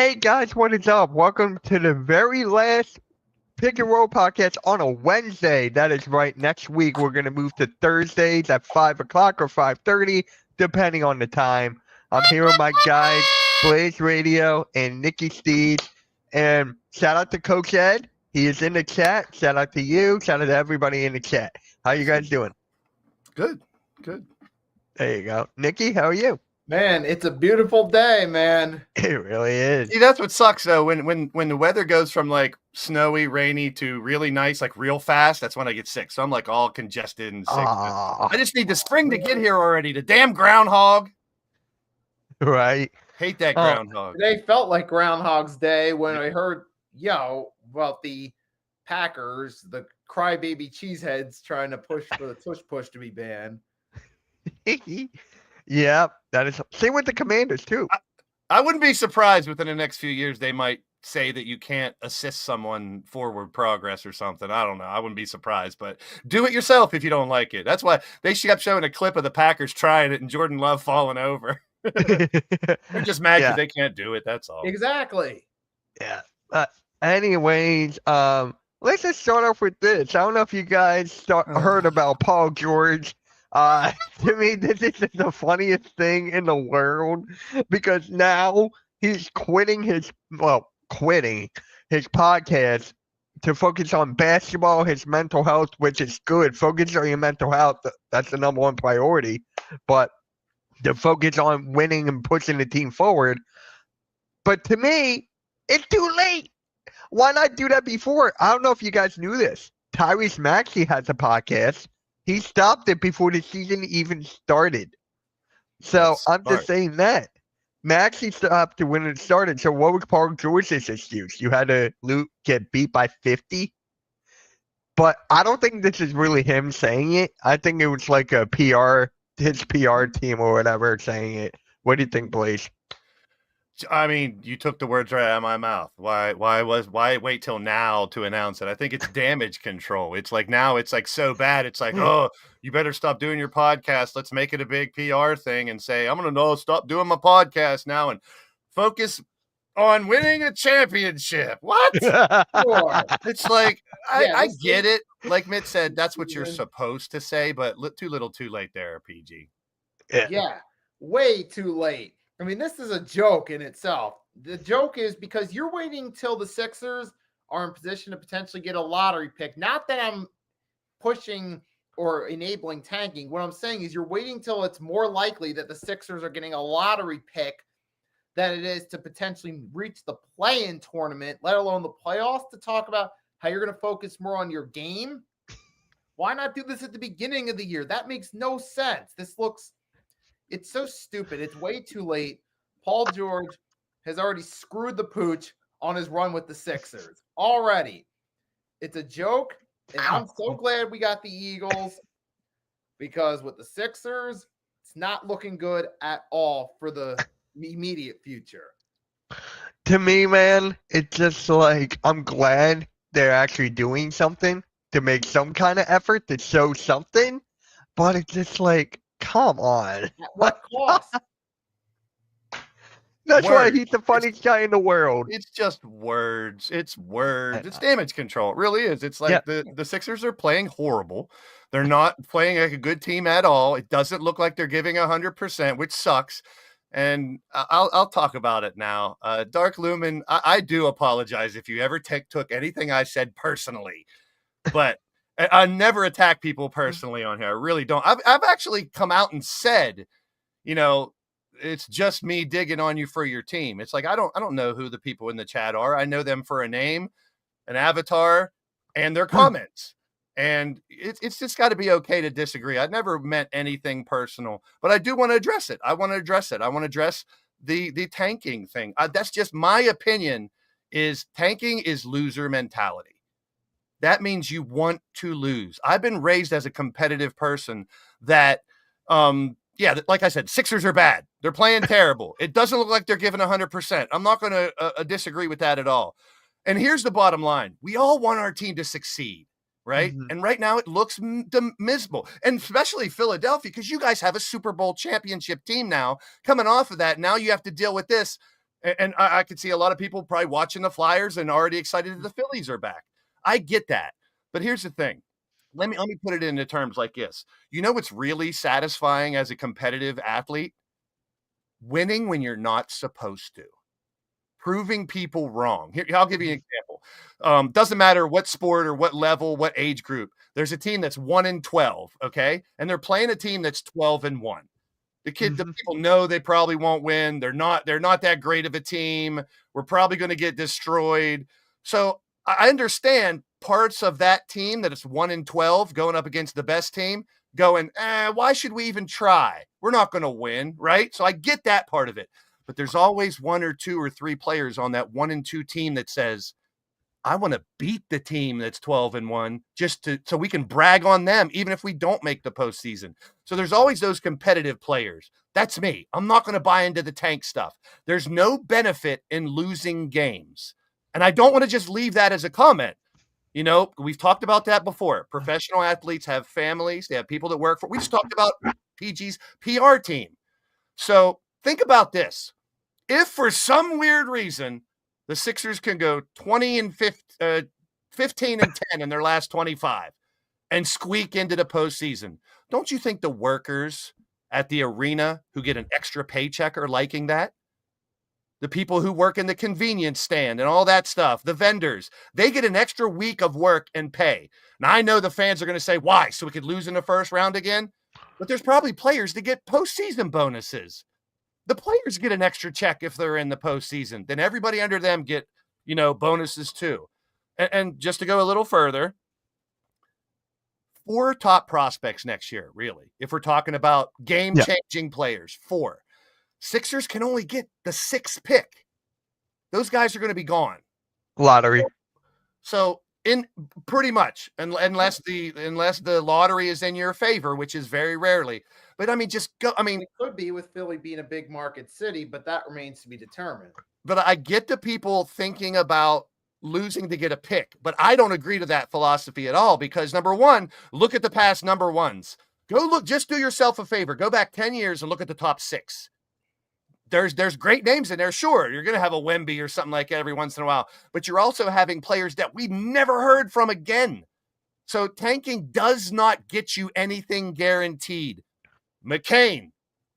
Hey guys, what is up? Welcome to the very last Pick and Roll podcast on a Wednesday. That is right. Next week we're gonna move to Thursdays at 5 o'clock or 5:30, depending on the time. I'm here with my guys, Blaze Radio and Nikki Steed. And shout out to Coach Ed. He is in the chat. Shout out to you. Shout out to everybody in the chat. How you guys doing? Good. There you go. Nikki, how are you? Man, it's a beautiful day, man. It really is. See, that's what sucks though. When the weather goes from like snowy, rainy to really nice, like real fast, that's when I get sick. So I'm like all congested and sick. I just need the spring to get here already. The damn groundhog. Right. Hate that groundhog. Today felt like Groundhog's Day when I heard, about the Packers, the crybaby cheeseheads trying to push for the tush push to be banned. Yeah, that is. Same with the Commanders too. I wouldn't be surprised within the next few years they might say that you can't assist someone forward progress or something. I don't know. I wouldn't be surprised, but do it yourself if you don't like it. That's why they kept showing a clip of the Packers trying it and Jordan Love falling over. They're just mad because they can't do it. That's all. Exactly. Yeah. Anyways, let's just start off with this. I don't know if you guys heard about Paul George. To me, this is the funniest thing in the world because now he's quitting his podcast to focus on basketball, his mental health, which is good. Focus on your mental health. That's the number one priority. But to focus on winning and pushing the team forward. But to me, it's too late. Why not do that before? I don't know if you guys knew this. Tyrese Maxey has a podcast. He stopped it before the season even started. So I'm just saying that. Maxey stopped it when it started. So what was Paul George's excuse? You had to get beat by 50? But I don't think this is really him saying it. I think it was like his PR team or whatever saying it. What do you think, Blaze? I mean, you took the words right out of my mouth. Why wait till now to announce it? I think it's damage control. It's like now it's like so bad. It's like, oh, you better stop doing your podcast. Let's make it a big PR thing and say, I'm going to stop doing my podcast now and focus on winning a championship. What? It's like, I get it. Like Mitt said, that's what you're supposed to say, but too little too late there, PG. Yeah, way too late. I mean, this is a joke in itself. The joke is because you're waiting till the Sixers are in position to potentially get a lottery pick. Not that I'm pushing or enabling tanking. What I'm saying is you're waiting till it's more likely that the Sixers are getting a lottery pick than it is to potentially reach the play-in tournament, let alone the playoffs, to talk about how you're going to focus more on your game. Why not do this at the beginning of the year? That makes no sense. It's so stupid. It's way too late. Paul George has already screwed the pooch on his run with the Sixers. Already. It's a joke, and I'm so glad we got the Eagles because with the Sixers, it's not looking good at all for the immediate future. To me, man, it's just like I'm glad they're actually doing something to make some kind of effort to show something, but it's just like, come on. At what cost? That's why he's the funniest guy in the world. It's just words. It's words. It's damage control. It really is. It's like the Sixers are playing horrible. They're not playing like a good team at all. It doesn't look like they're giving 100%, which sucks. And I'll talk about it now. Dark Lumen, I do apologize if you ever took anything I said personally, but I never attack people personally on here. I really don't. I've actually come out and said, it's just me digging on you for your team. It's like I don't know who the people in the chat are. I know them for a name, an avatar, and their comments. And it's just got to be okay to disagree. I never meant anything personal, but I do want to address it. I want to address it. I want to address the tanking thing. That's just my opinion. Is tanking is loser mentality. That means you want to lose. I've been raised as a competitive person that, like I said, Sixers are bad. They're playing terrible. It doesn't look like they're giving 100%. I'm not going to disagree with that at all. And here's the bottom line. We all want our team to succeed, right? Mm-hmm. And right now it looks miserable. And especially Philadelphia, because you guys have a Super Bowl championship team now. Coming off of that, now you have to deal with this. And I could see a lot of people probably watching the Flyers and already excited that the Phillies are back. I get that. But here's the thing. Let me put it into terms like this. You know what's really satisfying as a competitive athlete? Winning when you're not supposed to. Proving people wrong. Here, I'll give you an example. Doesn't matter what sport or what level, what age group. There's a team that's 1-12, okay? And they're playing a team that's 12-1. The people know they probably won't win. They're not that great of a team. We're probably going to get destroyed. So I understand parts of that team that it's 1-12 going up against the best team going, why should we even try? We're not going to win, right? So I get that part of it. But there's always 1 or 2 or 3 players on that 1-2 team that says, I want to beat the team that's 12-1 so we can brag on them, even if we don't make the postseason. So there's always those competitive players. That's me. I'm not going to buy into the tank stuff. There's no benefit in losing games. And I don't want to just leave that as a comment. You know, we've talked about that before. Professional athletes have families. They have people that work for. We just talked about PG's PR team. So think about this. If for some weird reason the Sixers can go 15-10 in their last 25 and squeak into the postseason, don't you think the workers at the arena who get an extra paycheck are liking that? The people who work in the convenience stand and all that stuff, the vendors, they get an extra week of work and pay. Now, I know the fans are going to say, why? So we could lose in the first round again? But there's probably players that get postseason bonuses. The players get an extra check if they're in the postseason. Then everybody under them get, bonuses too. And just to go a little further, 4 top prospects next year, really. If we're talking about game-changing players, 4. Sixers can only get the 6th pick. Those guys are going to be gone. Lottery. So in pretty much, unless the lottery is in your favor, which is very rarely. But I mean, just go. I mean, it could be with Philly being a big market city, but that remains to be determined. But I get the people thinking about losing to get a pick, but I don't agree to that philosophy at all because number one, look at the past number ones. Go look, just do yourself a favor. Go back 10 years and look at the top 6. There's great names in there. Sure, you're going to have a Wemby or something like that every once in a while, but you're also having players that we've never heard from again. So tanking does not get you anything guaranteed. McCain,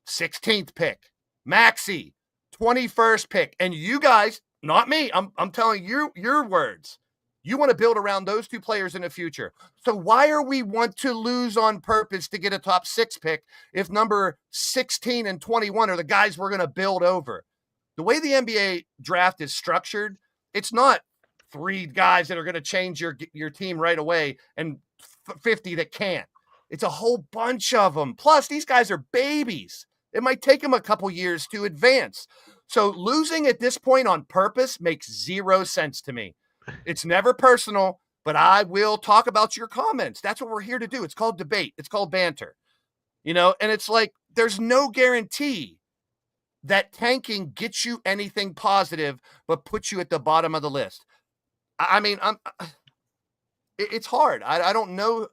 16th pick. Maxey, 21st pick. And you guys, not me, I'm telling you your words. You want to build around those 2 players in the future. So why are we want to lose on purpose to get a top 6 pick if number 16 and 21 are the guys we're going to build over? The way the NBA draft is structured, it's not 3 guys that are going to change your team right away and 50 that can't. It's a whole bunch of them. Plus, these guys are babies. It might take them a couple years to advance. So losing at this point on purpose makes 0 sense to me. It's never personal, but I will talk about your comments. That's what we're here to do. It's called debate. It's called banter. And it's like there's no guarantee that tanking gets you anything positive but puts you at the bottom of the list. I mean, it's hard. I don't know.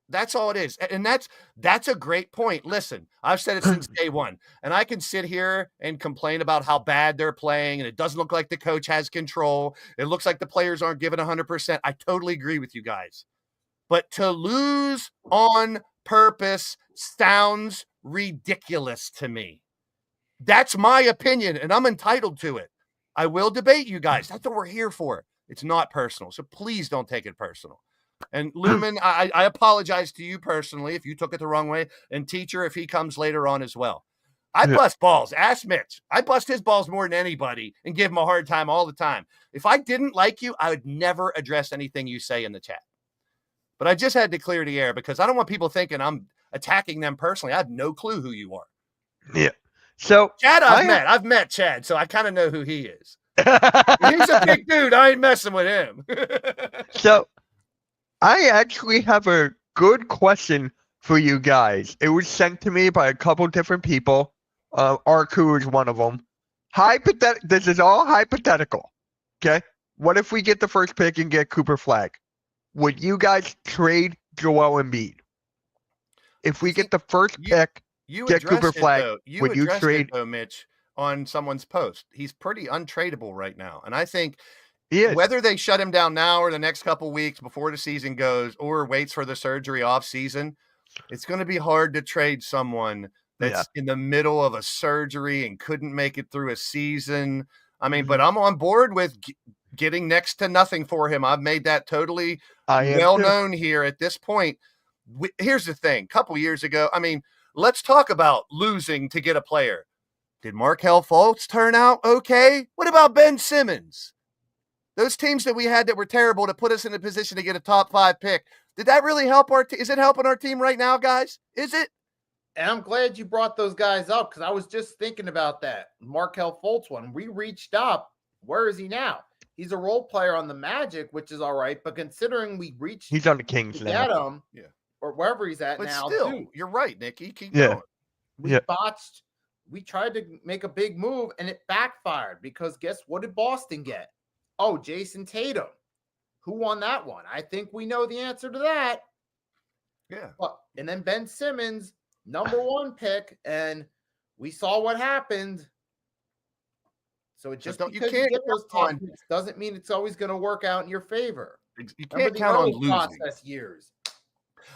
That's all it is. And that's a great point. Listen, I've said it since day one, and I can sit here and complain about how bad they're playing, and it doesn't look like the coach has control. It looks like the players aren't given 100%. I totally agree with you guys. But to lose on purpose sounds ridiculous to me. That's my opinion, and I'm entitled to it. I will debate you guys. That's what we're here for. It's not personal, so please don't take it personal. And Lumen, I apologize to you personally if you took it the wrong way, and Teacher if he comes later on as well. I bust balls. Ask Mitch. I bust his balls more than anybody and give him a hard time all the time. If I didn't like you, I would never address anything you say in the chat. But I just had to clear the air because I don't want people thinking I'm attacking them personally. I have no clue who you are. Yeah. So Chad, I've met Chad, so I kind of know who he is. He's a big dude. I ain't messing with him. So I actually have a good question for you guys. It was sent to me by a couple different people. Arku is one of them. This is all hypothetical. Okay. What if we get the first pick and get Cooper Flagg? Would you guys trade Joel Embiid? If we get the first pick, get Cooper Flagg, would you trade? Though, Mitch, on someone's post. He's pretty untradeable right now. And I think Yes. whether they shut him down now or the next couple weeks before the season goes or waits for the surgery off season, it's going to be hard to trade someone that's in the middle of a surgery and couldn't make it through a season. I mean, but I'm on board with getting next to nothing for him. I've made that totally well known here at this point. Here's the thing. A couple years ago, I mean, let's talk about losing to get a player. Did Markelle Fultz turn out okay? What about Ben Simmons? Those teams that we had that were terrible to put us in a position to get a top 5 pick. Did that really help our team? Is it helping our team right now, guys? Is it? And I'm glad you brought those guys up because I was just thinking about that. Markelle Fultz one. We reached up. Where is he now? He's a role player on the Magic, which is all right. But considering we reached, he's on the Kings to now. get him, or wherever he's at but now. Still, too. You're right, Nikki. Keep going. We botched. We tried to make a big move and it backfired because guess what did Boston get? Oh, Jason Tatum. Who won that one? I think we know the answer to that. Yeah. And then Ben Simmons, #1 pick, and we saw what happened. So it just because you get those top picks doesn't mean it's always going to work out in your favor. You can't count on losing. Process years.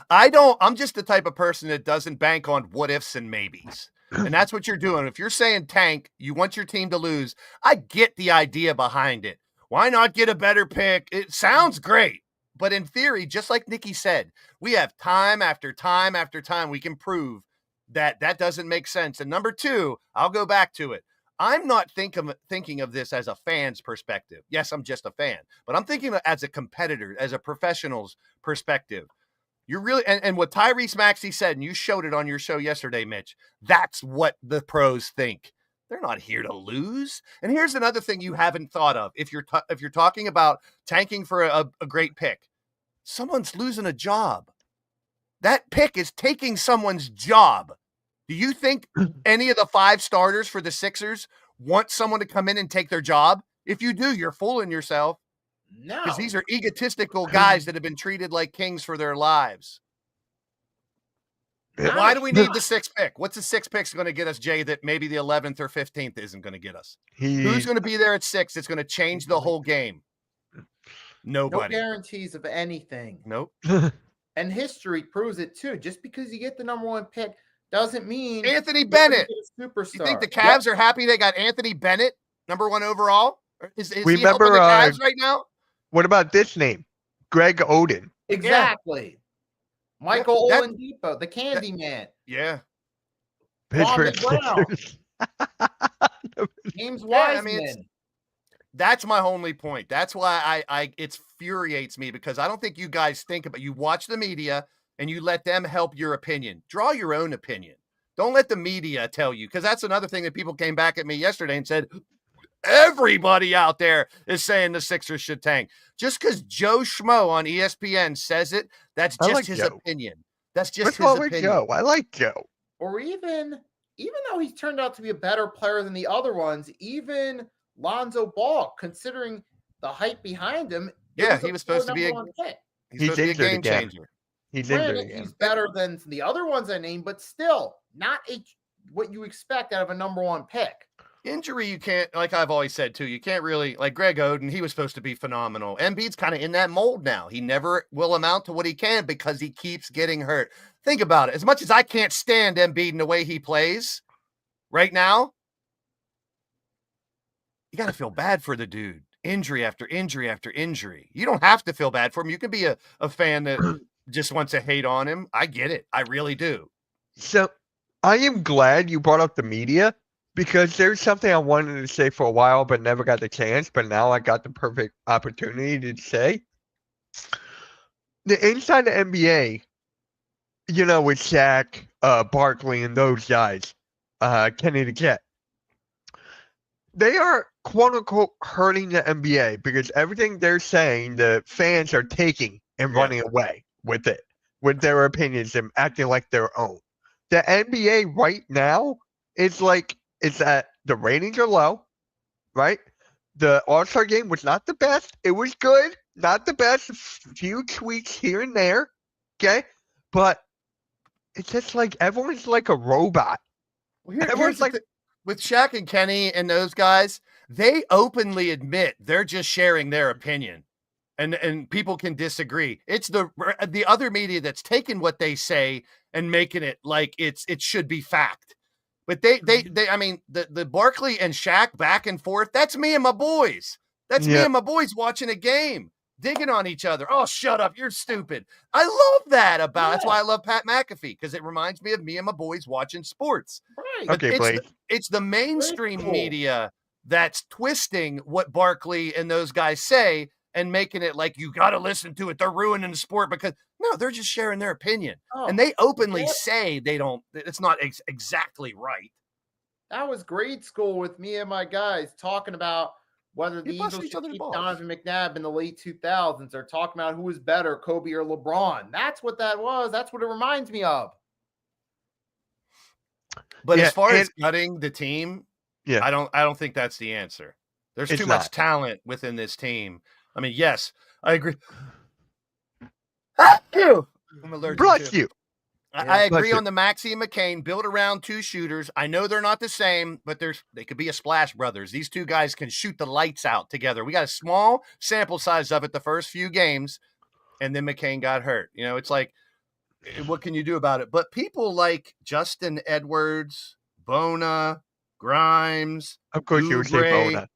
I'm just the type of person that doesn't bank on what ifs and maybes. And that's what you're doing. If you're saying tank, you want your team to lose. I get the idea behind it. Why not get a better pick? It sounds great. But in theory, just like Nikki said, we have time after time after time we can prove that that doesn't make sense. And number 2, I'll go back to it. I'm not thinking of this as a fan's perspective. Yes, I'm just a fan. But I'm thinking of it as a competitor, as a professional's perspective. You're really and what Tyrese Maxey said, and you showed it on your show yesterday, Mitch, that's what the pros think. They're not here to lose. And here's another thing you haven't thought of. If you're talking about tanking for a great pick, someone's losing a job. That pick is taking someone's job. Do you think any of the 5 starters for the Sixers want someone to come in and take their job? If you do, you're fooling yourself. No. Because these are egotistical guys that have been treated like kings for their lives. Why do we need the 6th pick? What's the 6th pick going to get us, Jay, that maybe the 11th or 15th isn't going to get us? Who's going to be there at 6? It's going to change the whole game. Nobody. No guarantees of anything. Nope. And history proves it too. Just because you get the #1 pick doesn't mean Anthony Bennett. Superstar. You think the Cavs are happy they got Anthony Bennett, #1 overall? Is he helping Remember, the Cavs right now? What about this name? Greg Oden. Exactly. Michael Oladipo, the Candy Man. Yeah. Pittsburgh Brown. James Wiseman. I mean, that's my only point. That's why it infuriates me because I don't think you guys think about. You watch the media and you let them help your opinion. Draw your own opinion. Don't let the media tell you, because that's another thing that people came back at me yesterday and said, everybody out there is saying the Sixers should tank. Just because Joe Schmo on ESPN says it, that's just his opinion. That's just his opinion. Joe? I like Joe. Or even though he's turned out to be a better player than the other ones, even Lonzo Ball, considering the hype behind him. Yeah, he was supposed to be a game changer. He's better than the other ones I named, but still not what you expect out of a #1 pick. Injury, you can't, like I've always said too, you can't really, like Greg Oden, he was supposed to be phenomenal. Embiid's kind of in that mold now. He never will amount to what he can because he keeps getting hurt. Think about it. As much as I can't stand Embiid and the way he plays right now, you got to feel bad for the dude. Injury after injury after injury. You don't have to feel bad for him. You can be a fan that just wants to hate on him. I get it. I really do. So I am glad you brought up the media, because there's something I wanted to say for a while, but never got the chance. But now I got the perfect opportunity to say. The inside the NBA, with Shaq, Barkley, and those guys, Kenny the Jet, they are quote unquote hurting the NBA because everything they're saying, the fans are taking and running away with it, with their opinions and acting like their own. The NBA right now is like, it's that the ratings are low, right? The All-Star game was not the best. It was good, not the best. A few tweaks here and there, okay? But it's just like everyone's like a robot. Well, everyone's like, with Shaq and Kenny and those guys, they openly admit they're just sharing their opinion. And people can disagree. It's the other media that's taking what they say and making it like it should be fact. But they I mean, the Barkley and Shaq back and forth, that's me and my boys. That's me and my boys watching a game, digging on each other. Oh, shut up, you're stupid. I love that about that's why I love Pat McAfee, because it reminds me of me and my boys watching sports. Right. Okay, it's the mainstream media that's twisting what Barkley and those guys say and making it like you got to listen to it. They're ruining the sport because no, they're just sharing their opinion. And they openly say they don't, it's not exactly right. That was grade school with me and my guys talking about whether the Eagles should keep Donovan McNabb in the late 2000s, or talking about who was better, Kobe or LeBron. That's what that was. That's what it reminds me of. But as far as cutting the team, I don't think that's the answer. There's too much talent within this team. I mean, yes, I agree. I'm allergic. Bless you. I agree on the Maxey and McCain, built around two shooters. I know they're not the same, but they could be a Splash Brothers. These two guys can shoot the lights out together. We got a small sample size of it the first few games, and then McCain got hurt. You know, it's like, what can you do about it? But people like Justin Edwards, Bona, Grimes, of course you would say Bona,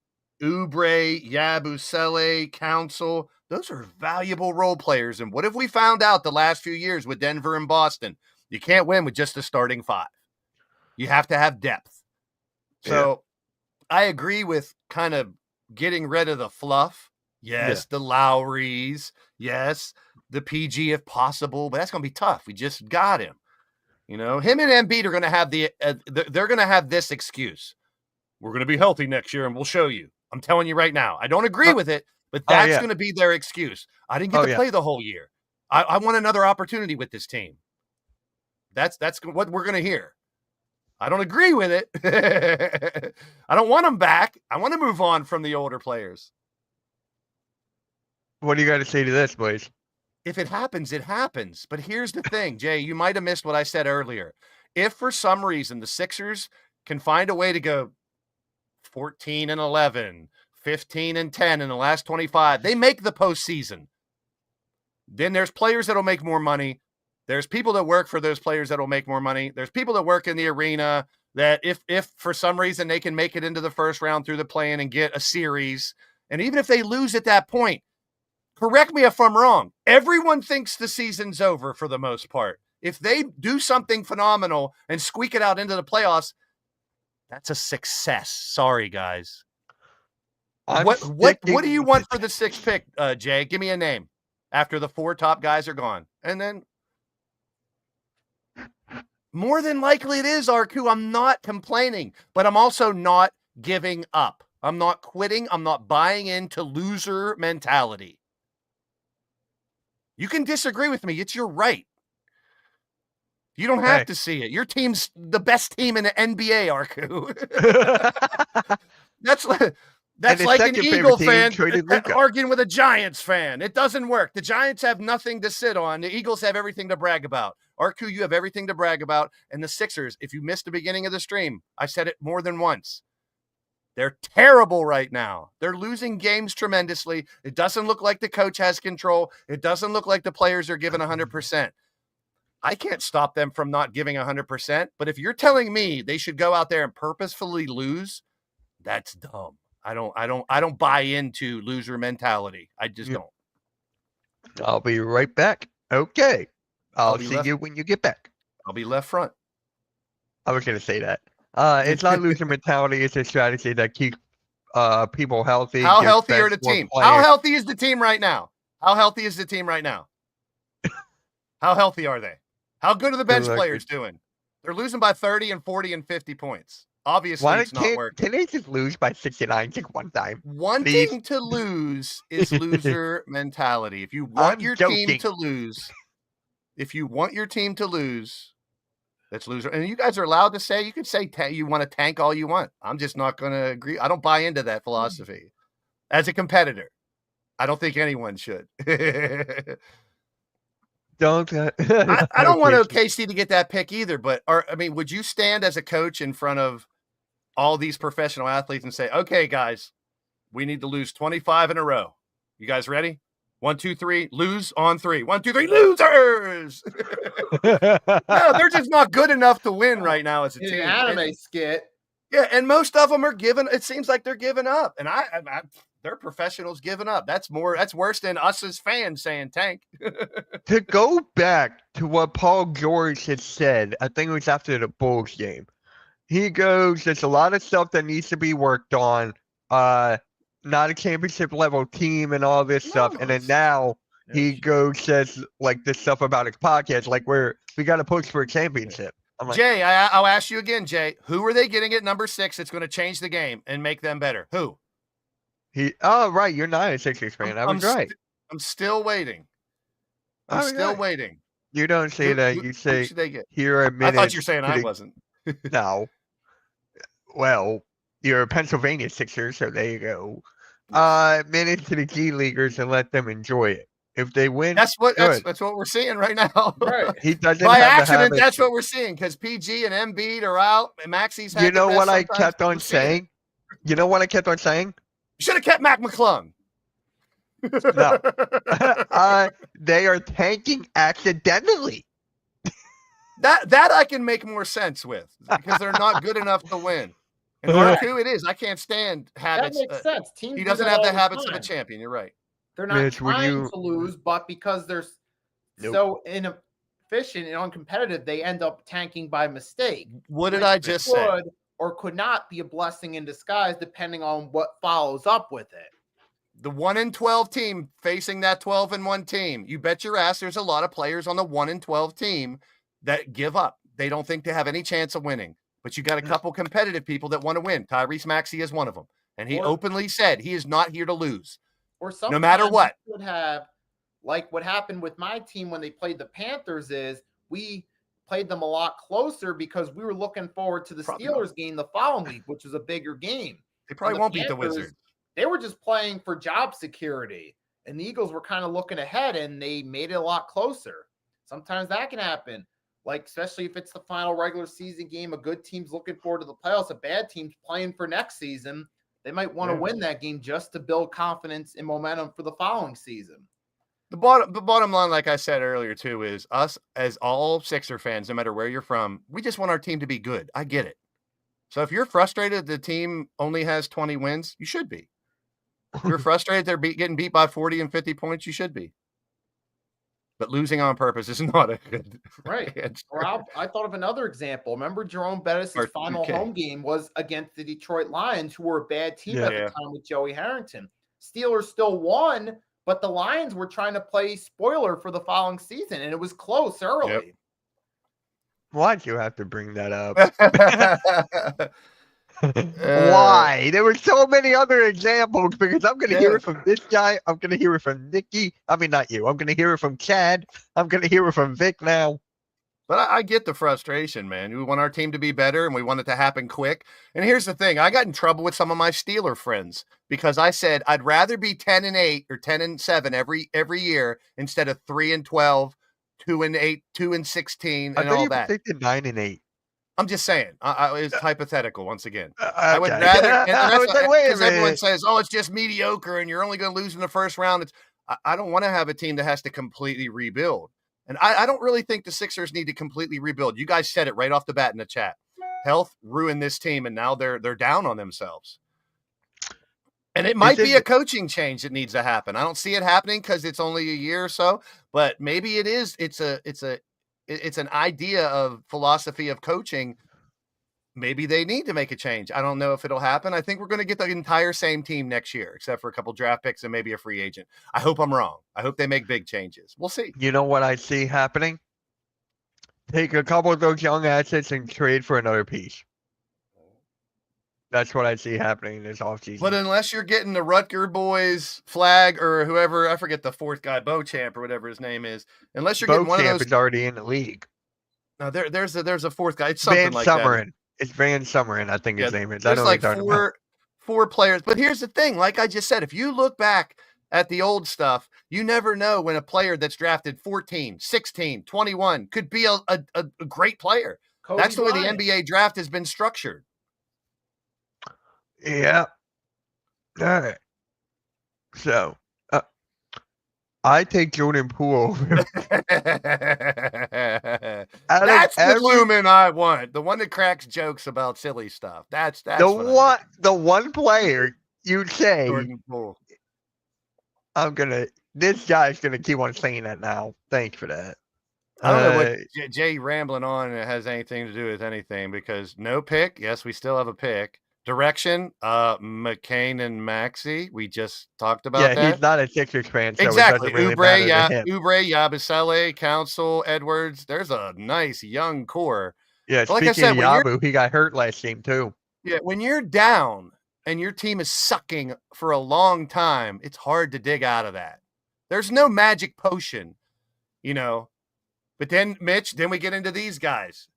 Oubre, Yabusele, Council. Those are valuable role players. And what have we found out the last few years with Denver and Boston? You can't win with just a starting five. You have to have depth. So I agree with kind of getting rid of the fluff. Yes, the Lowrys. Yes, the PG if possible. But that's going to be tough. We just got him. You know, him and Embiid are going to have they're going to have this excuse. We're going to be healthy next year and we'll show you. I'm telling you right now. I don't agree with it, but that's going to be their excuse. I didn't get to play the whole year. I want another opportunity with this team. That's what we're going to hear. I don't agree with it. I don't want them back. I want to move on from the older players. What do you got to say to this, boys? If it happens, it happens. But here's the thing, Jay, you might have missed what I said earlier. If for some reason the Sixers can find a way to go 14-11, 15-10 in the last 25, they make the postseason. Then there's players that'll make more money. There's people that work for those players that'll make more money. There's people that work in the arena that if for some reason they can make it into the first round through the play-in and get a series, and even if they lose at that point, correct me if I'm wrong, everyone thinks the season's over for the most part. If they do something phenomenal and squeak it out into the playoffs, that's a success. Sorry, guys. What do you want for the sixth pick, Jay? Give me a name after the four top guys are gone. And then more than likely it is Arku. I'm not complaining, but I'm also not giving up. I'm not quitting. I'm not buying into loser mentality. You can disagree with me. It's your right. You don't have to see it. Your team's the best team in the NBA, Arku. That's like an Eagle fan arguing with a Giants fan. It doesn't work. The Giants have nothing to sit on. The Eagles have everything to brag about. Arku, you have everything to brag about. And the Sixers, if you missed the beginning of the stream, I said it more than once. They're terrible right now. They're losing games tremendously. It doesn't look like the coach has control. It doesn't look like the players are giving 100%. I can't stop them from not giving 100%. But if you're telling me they should go out there and purposefully lose, that's dumb. I don't buy into loser mentality. I just don't. I'll be right back. Okay. I'll see you when you get back. I'll be left front. I was going to say that. It's not loser mentality. It's a strategy that keeps people healthy. How healthy are the team? How healthy is the team right now? How healthy is the team right now? How healthy are they? How good are the bench players doing? They're losing by 30 and 40 and 50 points. Obviously, it's not working. Can they just lose by 69 one time? Wanting to lose is loser mentality. If you want your team to lose, that's loser. And you guys are allowed to say, you can say you want to tank all you want. I'm just not going to agree. I don't buy into that philosophy. As a competitor, I don't think anyone should. I don't want OKC to get that pick either, but would you stand as a coach in front of all these professional athletes and say, okay, guys, we need to lose 25 in a row. You guys ready? 1, 2, 3, lose on 3. 1, 2, 3, losers. No, they're just not good enough to win right now as a team. Anime skit. Yeah, and most of them are it seems like they're giving up. And they're professionals giving up. That's worse than us as fans saying tank. To go back to what Paul George had said, I think it was after the Bulls game. He goes, there's a lot of stuff that needs to be worked on. Not a championship level team and all this stuff. And then now he goes, says like this stuff about his podcast, like we got to push for a championship. I'm like, Jay, I'll ask you again, Jay. Who are they getting at number 6 that's going to change the game and make them better? Who? Right. You're not a Sixers fan. I was right. I'm still waiting. I'm still waiting. You don't say that. You say here a minute. I thought you were saying I wasn't. No. Well, you're a Pennsylvania Sixers, so there you go. Minute to the G Leaguers and let them enjoy it. If they win, that's what we're seeing right now. Right. He doesn't by have accident. That's what we're seeing because PG and Embiid are out. And Maxey's. You know what I kept on saying? You know what I kept on saying? You should have kept Mac McClung. No. They are tanking accidentally. That I can make more sense with because they're not good enough to win. And Marku, it is. I can't stand habits. That makes sense. Teams he doesn't have the habits of a champion. You're right. They're not trying to lose, but because they're so inefficient and uncompetitive, they end up tanking by mistake. What did I just say? Could or could not be a blessing in disguise, depending on what follows up with it. The 1-12 team facing that 12-1 team. You bet your ass there's a lot of players on the 1-12 team that give up. They don't think they have any chance of winning. But you got a couple competitive people that want to win. Tyrese Maxey is one of them. And he openly said he is not here to lose. Or no matter what. Would have, like what happened with my team when they played the Panthers is we played them a lot closer because we were looking forward to the Steelers game the following week, which was a bigger game. They probably won't beat the Wizards. They were just playing for job security. And the Eagles were kind of looking ahead and they made it a lot closer. Sometimes that can happen. Like, especially if it's the final regular season game, a good team's looking forward to the playoffs, a bad team's playing for next season. They might want to win that game just to build confidence and momentum for the following season. The bottom line, like I said earlier, too, is us as all Sixer fans, no matter where you're from, we just want our team to be good. I get it. So if you're frustrated the team only has 20 wins, you should be. If you're frustrated they're getting beat by 40 and 50 points, you should be. But losing on purpose is not a good answer. Or I thought of another example. Remember Jerome Bettis' final home game was against the Detroit Lions, who were a bad team at the time with Joey Harrington. Steelers still won, but the Lions were trying to play spoiler for the following season, and it was close early. Yep. Why'd you have to bring that up? Why? There were so many other examples because I'm going to hear it from this guy. I'm going to hear it from Nikki. I mean, not you. I'm going to hear it from Chad. I'm going to hear it from Vic now. But I get the frustration, man. We want our team to be better and we want it to happen quick. And here's the thing. I got in trouble with some of my Steeler friends because I said I'd rather be 10-8 or 10-7 every year instead of 3-12, 2-8, 2-16, and all that. I think 9-8. I'm just saying. It's hypothetical once again. I would rather. Because everyone says, "Oh, it's just mediocre, and you're only going to lose in the first round." I don't want to have a team that has to completely rebuild, and I don't really think the Sixers need to completely rebuild. You guys said it right off the bat in the chat. Health ruined this team, and now they're down on themselves. And it might be a coaching change that needs to happen. I don't see it happening because it's only a year or so, but maybe it is. It's an idea of philosophy of coaching. Maybe they need to make a change. I don't know if it'll happen. I think we're going to get the entire same team next year, except for a couple draft picks and maybe a free agent. I hope I'm wrong. I hope they make big changes. We'll see. You know what I see happening? Take a couple of those young assets and trade for another piece. That's what I see happening this offseason. But unless you're getting the Rutger boys flag or whoever, I forget the fourth guy, Beauchamp or whatever his name is. Unless you're getting one of those, is already in the league. No, there's a fourth guy. It's something Van like Sumeren. that. It's Van Sumeren, I think his name is. I There's like four players. But here's the thing, like I just said, if you look back at the old stuff, you never know when a player that's drafted 14, 16, 21 could be a great player. That's the way the NBA draft has been structured. Yeah. All right. So, I take Jordan Poole over. That's the Lumen I want. The one that cracks jokes about silly stuff. That's the one player you say Jordan Poole. This guy's gonna keep on saying that now. Thanks for that. I don't know what Jay rambling on has anything to do with anything, because no pick. Yes, we still have a pick. Direction, McCain and Maxey. We just talked about that. Yeah, he's not a Sixers fan, so exactly. It doesn't really matter to him. Oubre, Yabusele, Council, Edwards. There's a nice young core. Yeah, but speaking of Yabu, he got hurt last game too. Yeah, when you're down and your team is sucking for a long time, it's hard to dig out of that. There's no magic potion, you know. But then, Mitch, then we get into these guys.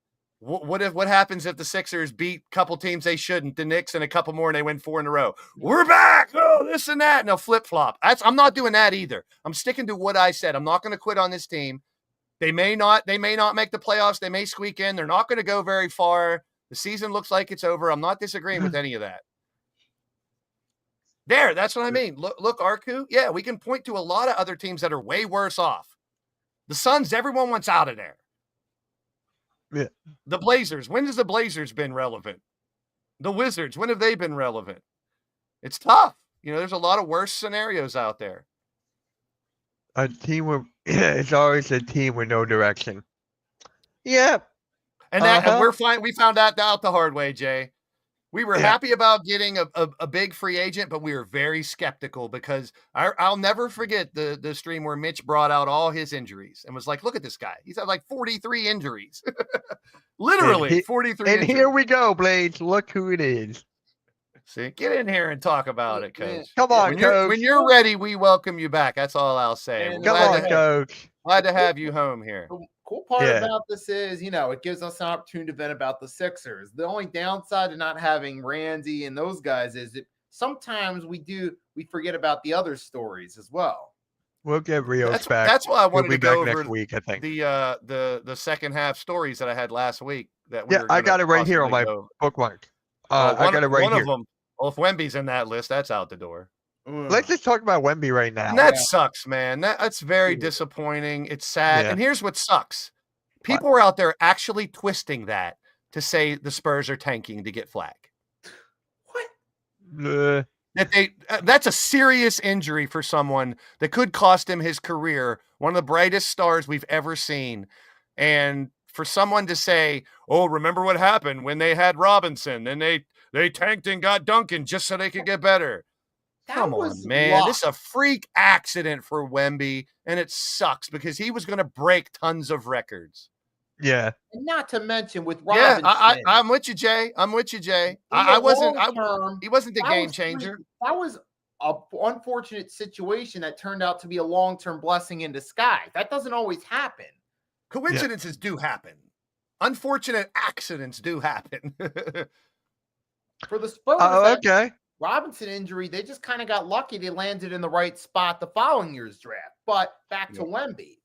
What happens if the Sixers beat a couple teams they shouldn't, the Knicks and a couple more, and they win 4 in a row? We're back. Oh, this and that. And they'll flip-flop. I'm not doing that either. I'm sticking to what I said. I'm not going to quit on this team. They may not make the playoffs. They may squeak in. They're not going to go very far. The season looks like it's over. I'm not disagreeing with any of that. That's what I mean. Look, Arku. Yeah, we can point to a lot of other teams that are way worse off. The Suns, everyone wants out of there. Yeah. The Blazers, when has the Blazers been relevant? The Wizards, when have they been relevant? It's tough. You know, there's a lot of worse scenarios out there. It's always a team with no direction. Yeah. And that we're fine. We found that out the hard way, Jay. We were happy about getting a big free agent, but we were very skeptical because I'll never forget the stream where Mitch brought out all his injuries and was like, look at this guy. He's had like 43 injuries. Literally 43 And injuries. Here we go, Blades. Look who it is. See, get in here and talk about it, Coach. Come on, Coach. When you're ready, we welcome you back. That's all I'll say. Come on, Coach. Glad to have you home here. The cool part about this is, it gives us an opportunity to vent about the Sixers. The only downside to not having Randy and those guys is that sometimes we forget about the other stories as well. We'll get Rios back. That's why I wanted to go over next week, I think. The second half stories that I had last week. I got it right here on my bookmark. I got it right here. One of them. Well, if Wemby's in that list, that's out the door. Let's just talk about Wemby right now. And that sucks, man. That's very disappointing. It's sad. And here's what sucks. People were out there actually twisting that to say the Spurs are tanking to get Flag. What? That's a serious injury for someone that could cost him his career, one of the brightest stars we've ever seen. And for someone to say, oh, remember what happened when they had Robinson and they tanked and got Duncan just so they could get better. Come on, man. This is a freak accident for Wemby, and it sucks because he was going to break tons of records. Yeah. And not to mention with Robinson. Yeah, I'm with you, Jay. He wasn't the game changer. That was an unfortunate situation that turned out to be a long-term blessing in disguise. That doesn't always happen. Coincidences do happen. Unfortunate accidents do happen. For the Spurs, okay. Robinson injury, they just kind of got lucky. They landed in the right spot the following year's draft. But back to Wemby.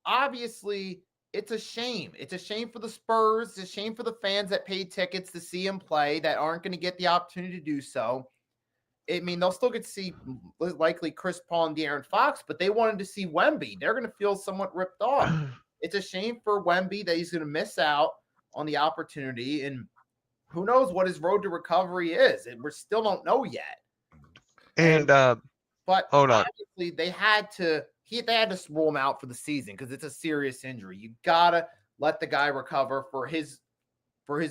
Obviously, it's a shame. It's a shame for the Spurs. It's a shame for the fans that paid tickets to see him play that aren't going to get the opportunity to do so. I mean, they'll still get to see likely Chris Paul and De'Aaron Fox, but they wanted to see Wemby. They're going to feel somewhat ripped off. It's a shame for Wemby that he's going to miss out on the opportunity, and who knows what his road to recovery is. And we still don't know yet. But obviously they had to rule him out for the season because it's a serious injury. You gotta let the guy recover for his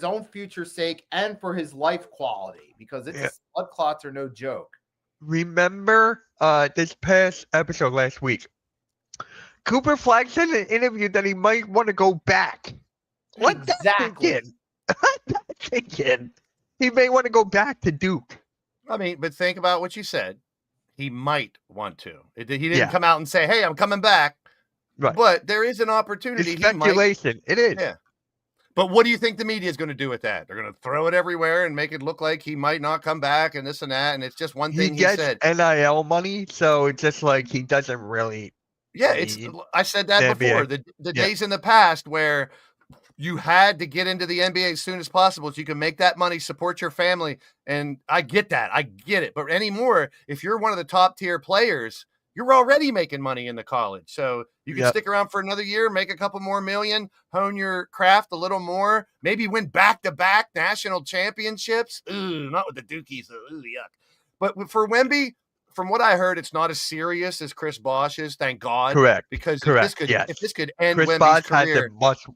own future's sake and for his life quality, because blood clots are no joke. Remember this past episode last week, Cooper Flag said in an interview that he might want to go back. Exactly. Thinking he may want to go back to Duke. I mean, but think about what you said. He might want to. He didn't come out and say, hey, I'm coming back. Right. But there is an opportunity. It's speculation. It is. Yeah. But what do you think the media is going to do with that? They're going to throw it everywhere and make it look like he might not come back and this and that. And it's just one thing he said. He gets NIL money, so it's just like he doesn't really. Yeah, I said that before. The days in the past where you had to get into the NBA as soon as possible so you can make that money, support your family. And I get that. I get it. But anymore, if you're one of the top tier players, you're already making money in the college. So you can stick around for another year, make a couple more million, hone your craft a little more, maybe win back-to-back national championships. Ooh, not with the Dukies. Ooh, yuck. But for Wemby, from what I heard, it's not as serious as Chris Bosh is, thank God. Correct. Because Correct. if this could end Chris Wemby's Bosh career,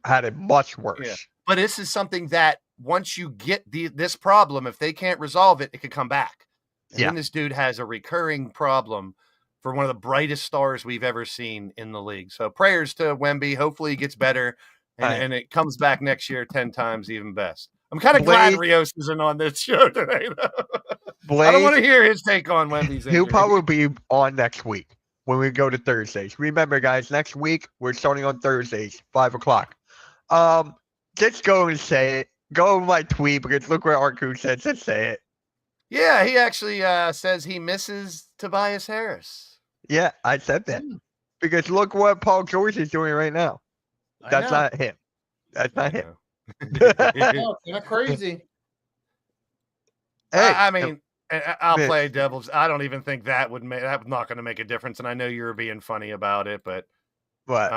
had it much worse. Yeah. But this is something that once you get this problem, if they can't resolve it, it could come back. And then this dude has a recurring problem for one of the brightest stars we've ever seen in the league. So prayers to Wemby. Hopefully he gets better and it comes back next year 10 times even best. I'm kind of glad Rios isn't on this show today, though. I don't want to hear his take on Wemby's injury. He'll probably be on next week when we go to Thursdays. Remember, guys, next week we're starting on Thursdays, 5:00. Just go and say it. Go over my tweet because look what Arku said. Just say it. Yeah, he actually says he misses Tobias Harris. Yeah, I said that. Because look what Paul George is doing right now. That's not him. That's not him. It's kind of crazy. Hey, I mean, I'll play devil's. I don't even think that would make that's not going to make a difference. And I know you're being funny about it, but what?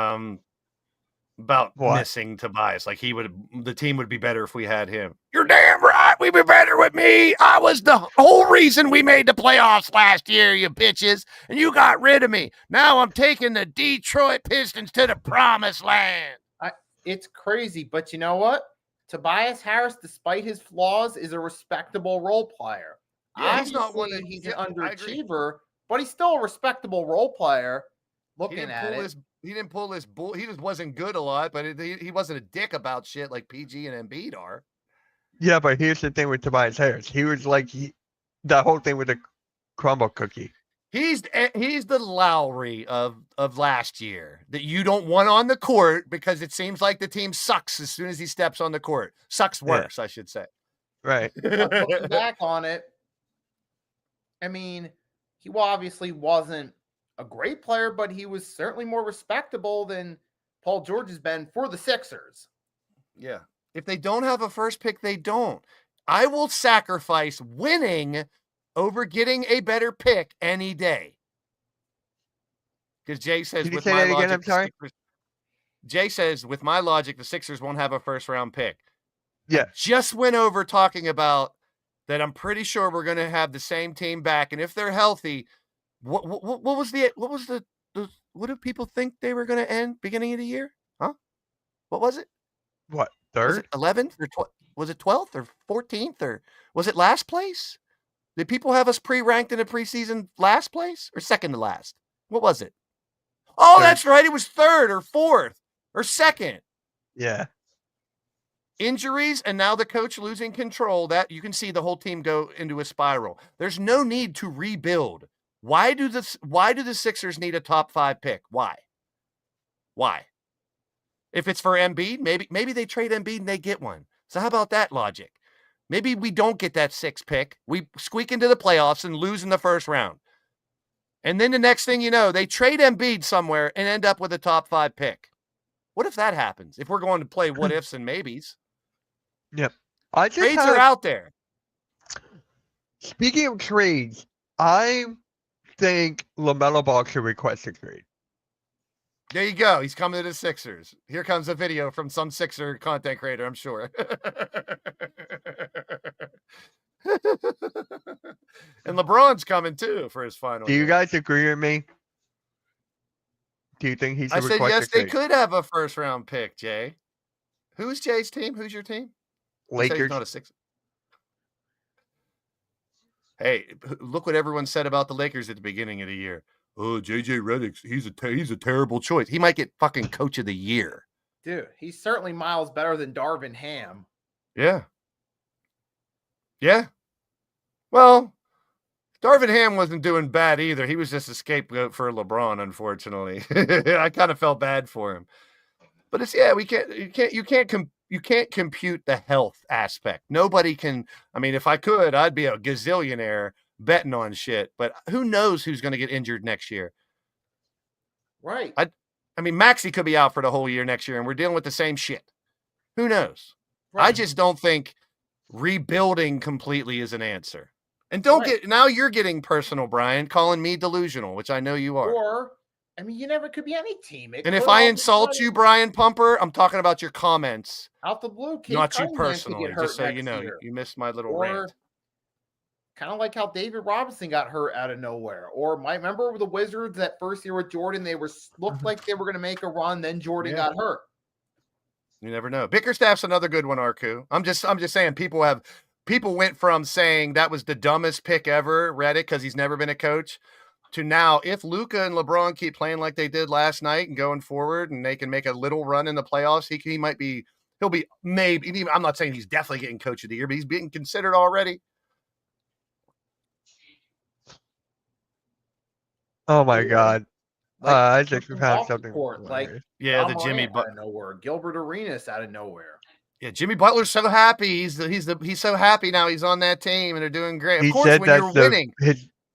About missing Tobias, like the team would be better if we had him. You're damn right. We'd be better with me. I was the whole reason we made the playoffs last year, you bitches, and you got rid of me. Now I'm taking the Detroit Pistons to the promised land. It's crazy, but you know what? Tobias Harris, despite his flaws, is a respectable role player. Yeah, he's not one. He's an underachiever, but he's still a respectable role player. Looking at it. He didn't pull his bull. He just wasn't good a lot, but he wasn't a dick about shit like PG and Embiid are. Yeah, but here's the thing with Tobias Harris. He was like that whole thing with the crumble cookie. He's the Lowry of last year that you don't want on the court because it seems like the team sucks as soon as he steps on the court. Sucks worse, I should say. Right. Looking back on it, I mean, he obviously wasn't a great player, but he was certainly more respectable than Paul George has been for the Sixers. Yeah. If they don't have a first pick, they don't. I will sacrifice winning over getting a better pick any day. Because Jay says, with my logic, again? I'm sorry? Jay says, with my logic, the Sixers won't have a first round pick. Yeah. I just went over talking about that. I'm pretty sure we're going to have the same team back. And if they're healthy, what do people think they were going to end beginning of the year? Huh? What was it? What? Third? Was it 11th or was it 12th or 14th or was it last place? Did people have us pre-ranked in the preseason last place or second to last? What was it? Oh, third. That's right. It was third or fourth or second. Yeah. Injuries and now the coach losing control. That you can see the whole team go into a spiral. There's no need to rebuild. Why do the Sixers need a top 5 pick? Why? If it's for Embiid, maybe they trade Embiid and they get one. So how about that logic? Maybe we don't get that 6th pick. We squeak into the playoffs and lose in the first round. And then the next thing you know, they trade Embiid somewhere and end up with a top 5 pick. What if that happens? If we're going to play what ifs and maybes. Yep. Trades are out there. Speaking of trades, I think LaMelo Ball should request a trade. There you go. He's coming to the Sixers. Here comes a video from some Sixer content creator, I'm sure. And LeBron's coming too for his final. Do you guys agree with me? Do you think he should request a trade? I said yes, they could have a first round pick, Jay. Who's Jay's team? Who's your team? Lakers. Not a Sixer. Hey, look what everyone said about the Lakers at the beginning of the year. Oh, JJ Redick, he's a terrible choice. He might get fucking coach of the year. Dude, he's certainly miles better than Darvin Ham. Yeah. Yeah. Well, Darvin Ham wasn't doing bad either. He was just a scapegoat for LeBron, unfortunately. I kind of felt bad for him. But it's you can't compute the health aspect. Nobody can. I mean, if I could, I'd be a gazillionaire betting on shit, but who knows who's going to get injured next year? Right. I mean, Maxey could be out for the whole year next year, and we're dealing with the same shit. Who knows? Right. I just don't think rebuilding completely is an answer. And don't get, now you're getting personal, Brian, calling me delusional, which I know you are. Or, I mean, you never could be any team. And if I insult you, Brian Pumper, I'm talking about your comments. Out the blue, not you personally, just so you know. You missed my little rant. Kind of like how David Robinson got hurt out of nowhere. Or remember the Wizards that first year with Jordan, they looked like they were going to make a run, then Jordan got hurt. You never know. Bickerstaff's another good one, Arku. I'm just saying people went from saying that was the dumbest pick ever, Reddit, because he's never been a coach, to now if Luka and LeBron keep playing like they did last night and going forward and they can make a little run in the playoffs, he'll be maybe, I'm not saying he's definitely getting coach of the year, but he's being considered already. Oh my God. I think we've had something. The Jimmy out of nowhere. Gilbert Arenas out of nowhere. Yeah, Jimmy Butler's so happy. He's so happy now. He's on that team and they're doing great. Of course, when you're winning,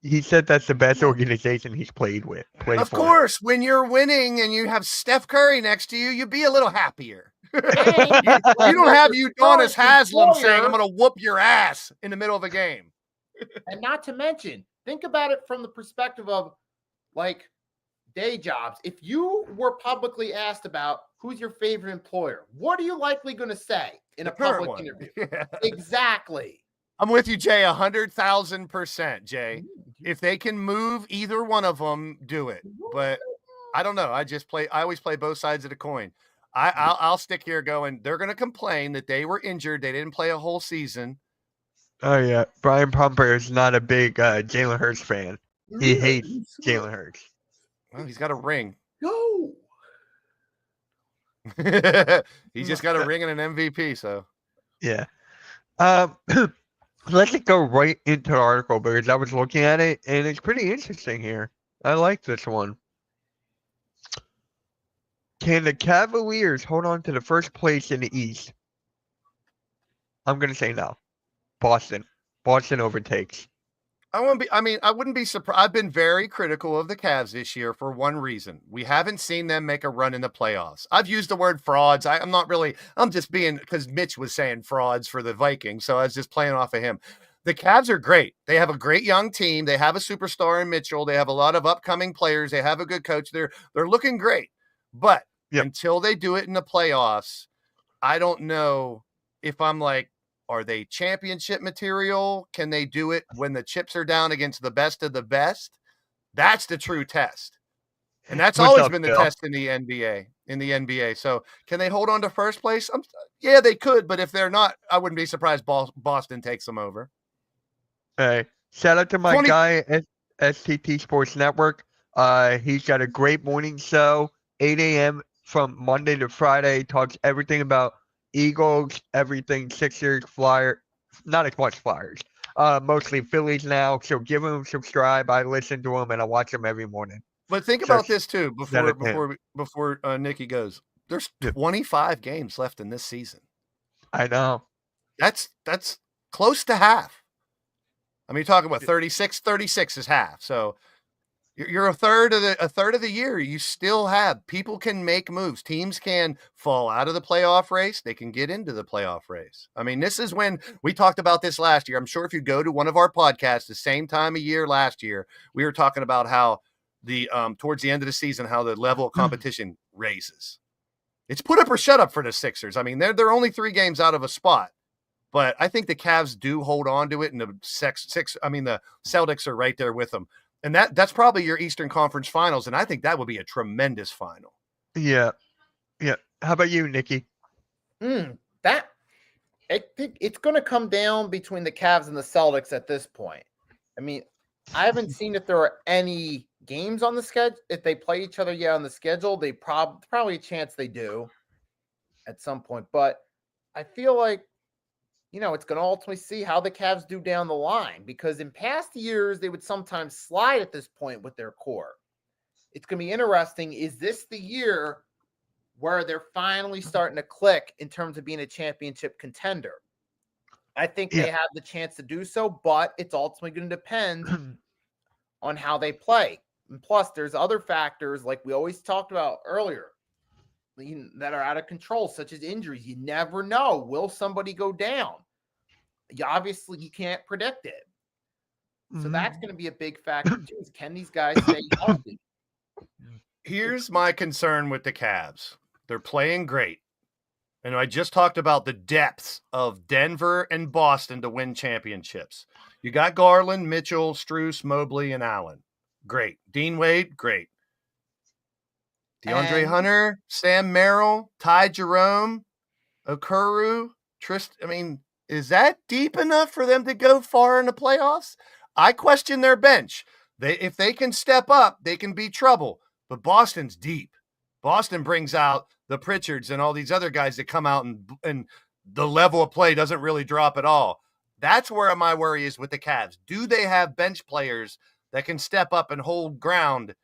he said that's the best organization he's played with. Of course, when you're winning and you have Steph Curry next to you, you'd be a little happier. you don't have Udonis Haslem saying, "I'm going to whoop your ass" in the middle of a game. And not to mention, think about it from the perspective of like day jobs. If you were publicly asked about who's your favorite employer, what are you likely going to say in a public interview? Yeah. Exactly. I'm with you, Jay, 100,000%, Jay. If they can move either one of them, do it. But I don't know. I always play both sides of the coin. I'll stick here going, they're going to complain that they were injured. They didn't play a whole season. Oh, yeah. Brian Pumper is not a big Jalen Hurts fan. He hates Jalen Hurts. Well, he's got a ring. No. He's just got a ring and an MVP, so. Yeah. Let's just go right into the article because I was looking at it and it's pretty interesting here. I like this one. Can the Cavaliers hold on to the first place in the East? I'm going to say no. Boston overtakes. I wouldn't be surprised. I've been very critical of the Cavs this year for one reason. We haven't seen them make a run in the playoffs. I've used the word frauds. I'm just being, because Mitch was saying frauds for the Vikings, so I was just playing off of him. The Cavs are great. They have a great young team. They have a superstar in Mitchell. They have a lot of upcoming players. They have a good coach. They're looking great. But until they do it in the playoffs, I don't know if I'm like, are they championship material? Can they do it when the chips are down against the best of the best? That's the true test. And that's always been the test in the NBA. So can they hold on to first place? Yeah, they could. But if they're not, I wouldn't be surprised Boston takes them over. Hey, shout out to my guy at STT Sports Network. He's got a great morning show, 8 a.m. from Monday to Friday. Talks everything about Eagles, everything Sixers, Flyers, not as much Flyers, mostly Phillies now. So give him a subscribe. I listen to him and I watch him every morning. But think about this too before Nikki goes. There's 25 games left in this season. I know. That's close to half. I mean, you're talking about 36 is half. So you're a third of the year. You still have people can make moves. Teams can fall out of the playoff race. They can get into the playoff race. I mean, this is when we talked about this last year. I'm sure if you go to one of our podcasts, the same time of year last year, we were talking about how the towards the end of the season, how the level of competition raises. It's put up or shut up for the Sixers. I mean, they're only 3 games out of a spot, but I think the Cavs do hold on to it, and the Celtics are right there with them. And that's probably your Eastern Conference Finals, and I think that would be a tremendous final. Yeah. How about you, Nikki? I think it's going to come down between the Cavs and the Celtics at this point. I mean, I haven't seen if there are any games on the schedule. If they play each other on the schedule, they probably a chance they do at some point. But I feel like, it's going to ultimately see how the Cavs do down the line, because in past years, they would sometimes slide at this point with their core. It's going to be interesting. Is this the year where they're finally starting to click in terms of being a championship contender? I think they have the chance to do so, but it's ultimately going to depend on how they play. And plus, there's other factors like we always talked about earlier. that are out of control, such as injuries. You never know. Will somebody go down? Obviously, you can't predict it. So that's going to be a big factor too. Is can these guys stay healthy? Here's my concern with the Cavs. They're playing great. And I just talked about the depths of Denver and Boston to win championships. You got Garland, Mitchell, Strus, Mobley, and Allen. Great. Dean Wade, great. DeAndre Hunter, Sam Merrill, Ty Jerome, Okoro, Tristan. I mean, is that deep enough for them to go far in the playoffs? I question their bench. If they can step up, they can be trouble. But Boston's deep. Boston brings out the Pritchards and all these other guys that come out and the level of play doesn't really drop at all. That's where my worry is with the Cavs. Do they have bench players that can step up and hold ground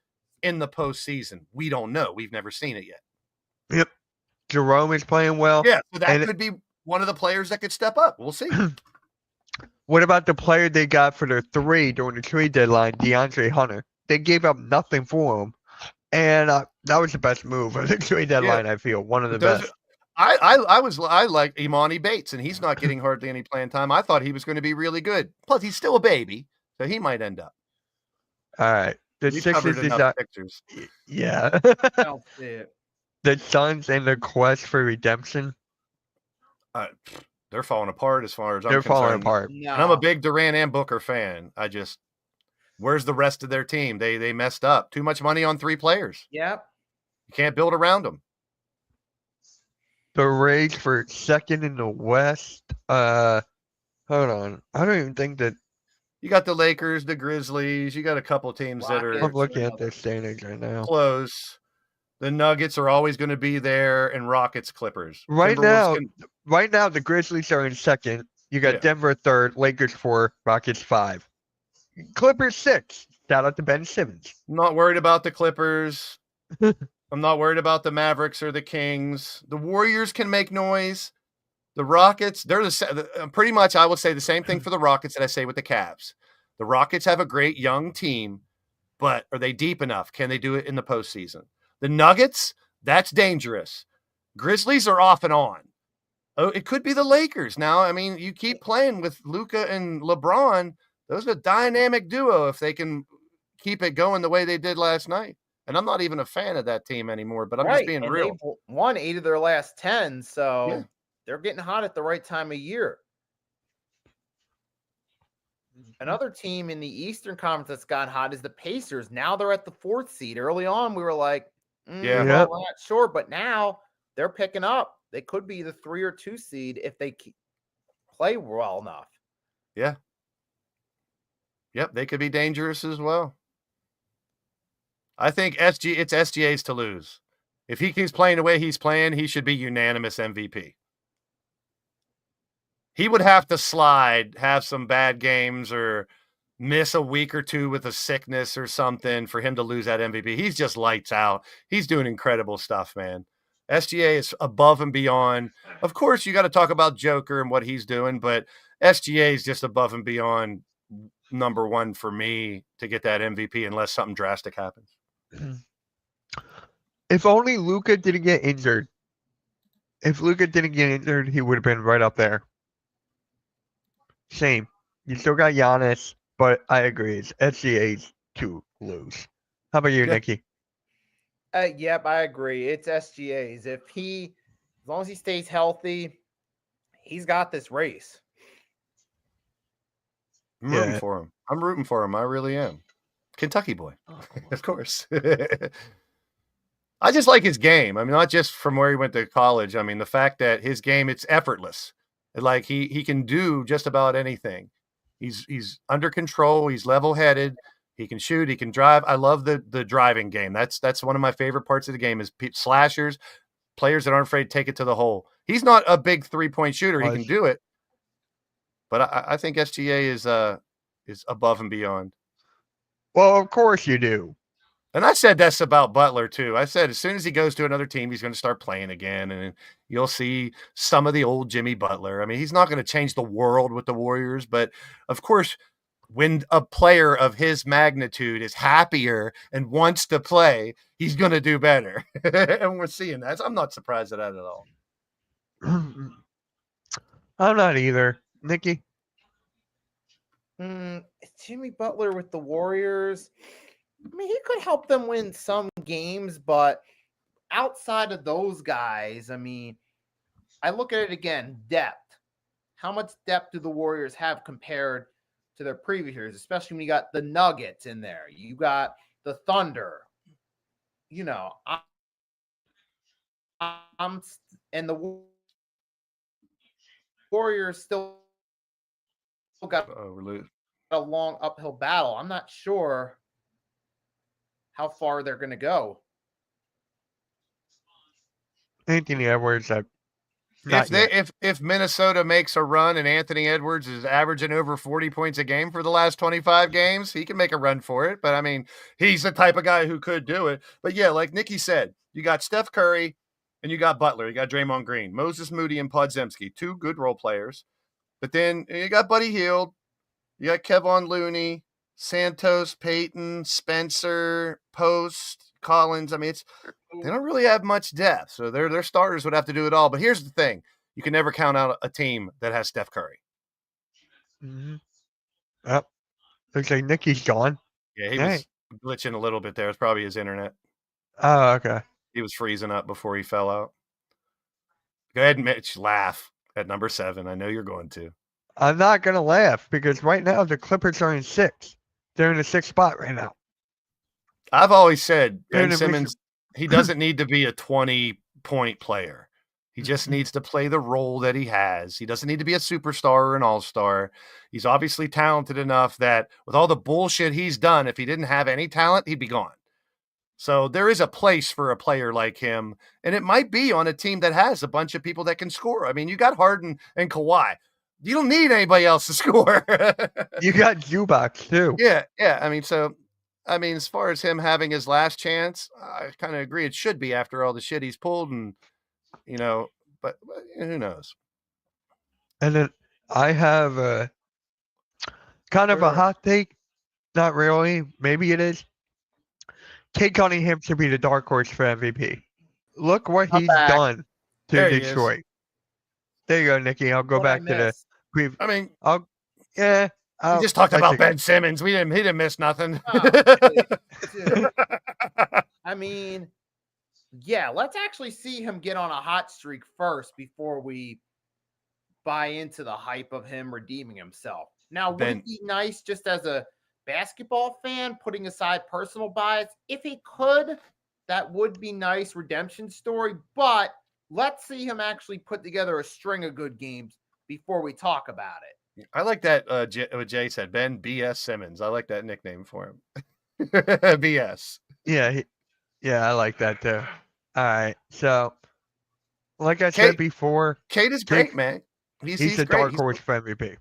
in the postseason? We don't know. We've never seen it yet. Yep. Jerome is playing well. Yeah, so that could be one of the players that could step up. We'll see. What about the player they got for their 3 during the trade deadline, DeAndre Hunter? They gave up nothing for him. And that was the best move of the trade deadline, I feel. One of the best. I like Imani Bates, and he's not getting hardly any playing time. I thought he was going to be really good. Plus, he's still a baby, so he might end up. All right. The Sixers is not. Yeah. The Suns and the quest for redemption. They're falling apart as far as I'm concerned. They're falling apart. No. And I'm a big Durant and Booker fan. Where's the rest of their team? They messed up. Too much money on 3 players. Yep. You can't build around them. The race for second in the West. Hold on. I don't even think that. You got the Lakers, the Grizzlies. You got a couple teams that are. I'm looking at their standings right now. Close. The Nuggets are always going to be there, and Rockets, Clippers. Right now, the Grizzlies are in second. You got Denver 3rd, Lakers 4, Rockets 5. Clippers 6. Shout out to Ben Simmons. I'm not worried about the Clippers. I'm not worried about the Mavericks or the Kings. The Warriors can make noise. The Rockets, they're pretty much, I would say the same thing for the Rockets that I say with the Cavs. The Rockets have a great young team, but are they deep enough? Can they do it in the postseason? The Nuggets, that's dangerous. Grizzlies are off and on. Oh, it could be the Lakers. Now, I mean, you keep playing with Luka and LeBron. Those are a dynamic duo if they can keep it going the way they did last night. And I'm not even a fan of that team anymore, but I'm just being real. They've won 8 of their last 10, so they're getting hot at the right time of year. Another team in the Eastern Conference that's got hot is the Pacers. Now they're at the 4th seed. Early on, we were like, we're not sure, but now they're picking up. They could be the 3 or 2 seed if they play well enough. Yeah. Yep, they could be dangerous as well. I think it's SGA's to lose. If he keeps playing the way he's playing, he should be unanimous MVP. He would have to slide, have some bad games, or miss a week or 2 with a sickness or something for him to lose that MVP. He's just lights out. He's doing incredible stuff, man. SGA is above and beyond. Of course, you got to talk about Joker and what he's doing, but SGA is just above and beyond number 1 for me to get that MVP unless something drastic happens. If only Luka didn't get injured. If Luka didn't get injured, he would have been right up there. Same. You still got Giannis, but I agree. It's SGA's to lose. How about you, Nikki? Yep, I agree. It's SGA's. As long as he stays healthy, he's got this race. I'm rooting for him. I really am. Kentucky boy, of course. I just like his game. I mean, not just from where he went to college. I mean, the fact that his game, it's effortless. Like he can do just about anything. He's under control. He's level-headed. He can shoot. He can drive. I love the driving game. That's one of my favorite parts of the game is slashers, players that aren't afraid to take it to the hole. He's not a big 3-point shooter. He can do it. But I think SGA is above and beyond. Well, of course you do. And I said that's about Butler, too. I said as soon as he goes to another team, he's going to start playing again, and you'll see some of the old Jimmy Butler. I mean, he's not going to change the world with the Warriors, but, of course, when a player of his magnitude is happier and wants to play, he's going to do better. And we're seeing that. So I'm not surprised at that at all. I'm not either. Nikki? Jimmy Butler with the Warriors. I mean, he could help them win some games, but outside of those guys, I mean, I look at it again, depth. How much depth do the Warriors have compared to their previous years, especially when you got the Nuggets in there? You got the Thunder. You know, and the Warriors still got a long uphill battle. I'm not sure how far they're going to go. Anthony Edwards, if Minnesota makes a run and Anthony Edwards is averaging over 40 points a game for the last 25 games, he can make a run for it. But I mean, he's the type of guy who could do it. But yeah, like Nikki said, you got Steph Curry and you got Butler, you got Draymond Green, Moses Moody and Podziemski, 2 good role players. But then you got Buddy Hield, you got Kevon Looney, Santos, Payton, Spencer, Post, Collins. I mean, they don't really have much depth, so their starters would have to do it all. But here's the thing: you can never count out a team that has Steph Curry. Mm-hmm. Yep. Looks like Nikki's gone. Yeah, he was glitching a little bit there. It's probably his internet. Oh, okay. He was freezing up before he fell out. Go ahead, Mitch. Laugh at number 7. I know you're going to. I'm not going to laugh because right now the Clippers are in 6. They're in the 6th spot right now. I've always said Ben Simmons, he doesn't need to be a 20-point player. He just needs to play the role that he has. He doesn't need to be a superstar or an all-star. He's obviously talented enough that with all the bullshit he's done, if he didn't have any talent, he'd be gone. So there is a place for a player like him, and it might be on a team that has a bunch of people that can score. I mean, you got Harden and Kawhi. You don't need anybody else to score. You got Zubac too. Yeah. I mean, as far as him having his last chance, I kind of agree. It should be after all the shit he's pulled, and but who knows? And then I have a kind of a hot take. Not really. Maybe it is. Cade Cunningham should be the dark horse for MVP. Look what he's done to Detroit. There you go, Nikki. I'll go back to the preview. I mean, we just talked about Ben Simmons. He didn't miss nothing. I mean, yeah, let's actually see him get on a hot streak first before we buy into the hype of him redeeming himself. Now, would it be nice just as a basketball fan, putting aside personal bias? If he could, that would be nice redemption story, but let's see him actually put together a string of good games before we talk about it. I like that what Jay said, Ben BS Simmons. I like that nickname for him. BS. Yeah, I like that too. All right, so like I said before, Cade is great, man. He's a dark horse for MVP.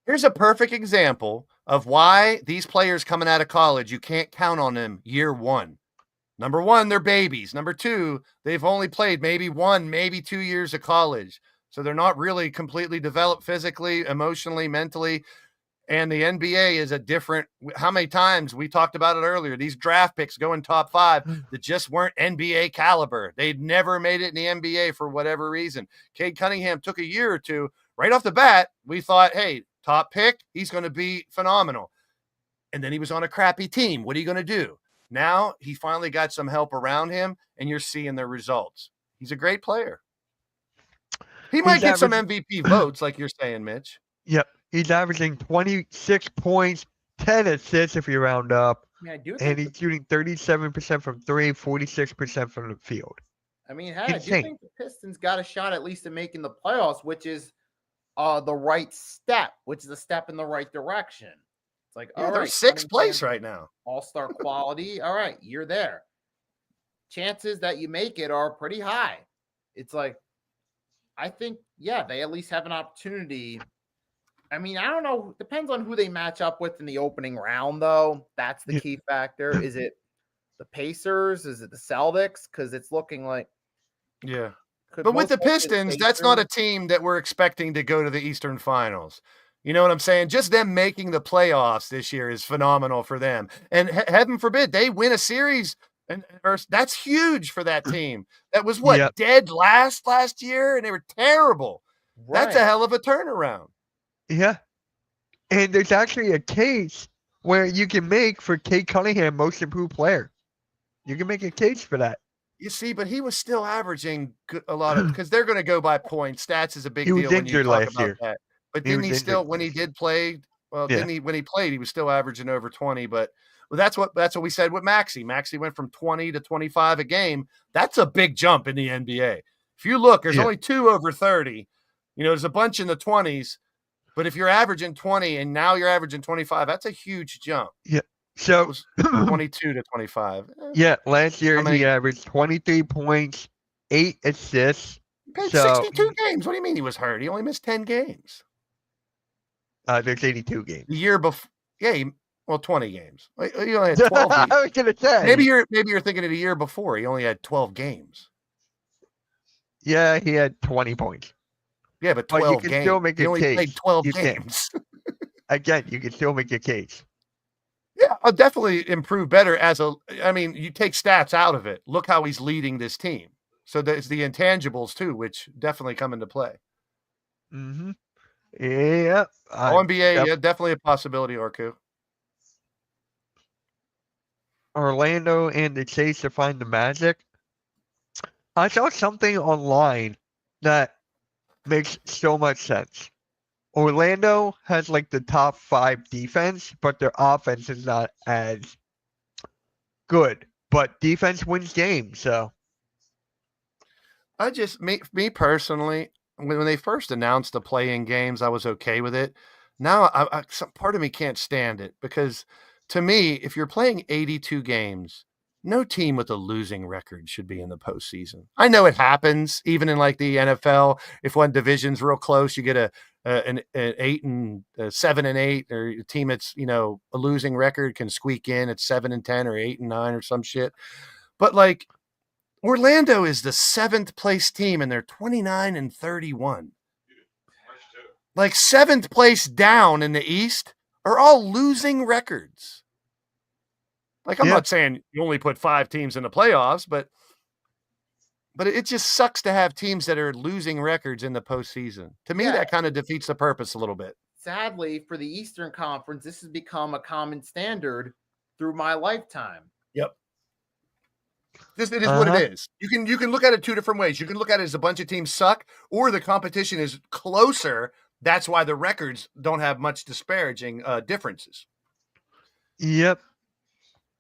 Here's a perfect example of why these players coming out of college, you can't count on them year 1. Number 1, they're babies. Number 2, they've only played maybe 1, maybe 2 years of college. So they're not really completely developed physically, emotionally, mentally. And the NBA is a different, how many times we talked about it earlier, these draft picks going top 5 that just weren't NBA caliber. They'd never made it in the NBA for whatever reason. Cade Cunningham took a year or two. Right off the bat, we thought, hey, top pick, he's going to be phenomenal. And then he was on a crappy team. What are you going to do? Now he finally got some help around him, and you're seeing the results. He's a great player. He might get some MVP votes, like you're saying, Mitch. Yep. He's averaging 26 points, 10 assists if you round up. Yeah, I do. And he's shooting 37% from 3, 46% from the field. I mean, I do think the Pistons got a shot at least at making the playoffs, which is the right step, which is a step in the right direction. It's like, all right, they're 6th place right now. All-star quality. All right, you're there. Chances that you make it are pretty high. It's like, I think, they at least have an opportunity. I mean, I don't know. Depends on who they match up with in the opening round, though. That's the key factor. Is it the Pacers? Is it the Celtics? Because it's looking like. Yeah. But with the Pistons, that's not a team that we're expecting to go to the Eastern Finals. You know what I'm saying? Just them making the playoffs this year is phenomenal for them. And heaven forbid they win a series, and that's huge for that team. That was what, dead last year, and they were terrible. Right. That's a hell of a turnaround. Yeah. And there's actually a case where you can make for Cade Cunningham most improved player. You can make a case for that. You see, but he was still averaging a lot of, because they're going to go by points. Stats is a big deal when you talk about that. But didn't he still, when he did play, didn't he, when he played, he was still averaging over 20. But that's what we said with Maxey. Maxey went from 20 to 25 a game. That's a big jump in the NBA. If you look, there's only 2 over 30. There's a bunch in the 20s. But if you're averaging 20 and now you're averaging 25, that's a huge jump. Yeah. So 22 to 25. Yeah, last year he averaged 23 points, 8 assists. Played 62 games. What do you mean he was hurt? He only missed 10 games. There's 82 games. The year before, 20 games. He only had 12 games. I was gonna say. Maybe you're thinking of the year before. He only had 12 games. Yeah, he had 20 points. Yeah, but 12 games. Still make he only case. played 12 games. Again, you can still make your case. Yeah, I'll definitely improve better you take stats out of it. Look how he's leading this team. So there's the intangibles too, which definitely come into play. Mm-hmm. Yeah. NBA, definitely a possibility, Orku. Orlando and the Chase to find the Magic. I saw something online that makes so much sense. Orlando has like the top 5 defense, but their offense is not as good. But defense wins games, so. Me personally, when they first announced the play-in games, I was okay with it. Now, some part of me can't stand it because, to me, if you're playing 82 games, no team with a losing record should be in the postseason. I know it happens, even in like the NFL. If one division's real close, you get an 8-7 and 8, or a team that's a losing record can squeak in at 7 and 10 or 8 and 9 or some shit. But like Orlando is the 7th place team and they're 29 and 31. Like 7th place down in the East are all losing records. Like, I'm not saying you only put 5 teams in the playoffs, but it just sucks to have teams that are losing records in the postseason. To me, that kind of defeats the purpose a little bit. Sadly, for the Eastern Conference, this has become a common standard through my lifetime. Yep. It is what it is. You can look at it 2 different ways. You can look at it as a bunch of teams suck, or the competition is closer. That's why the records don't have much disparaging differences. Yep.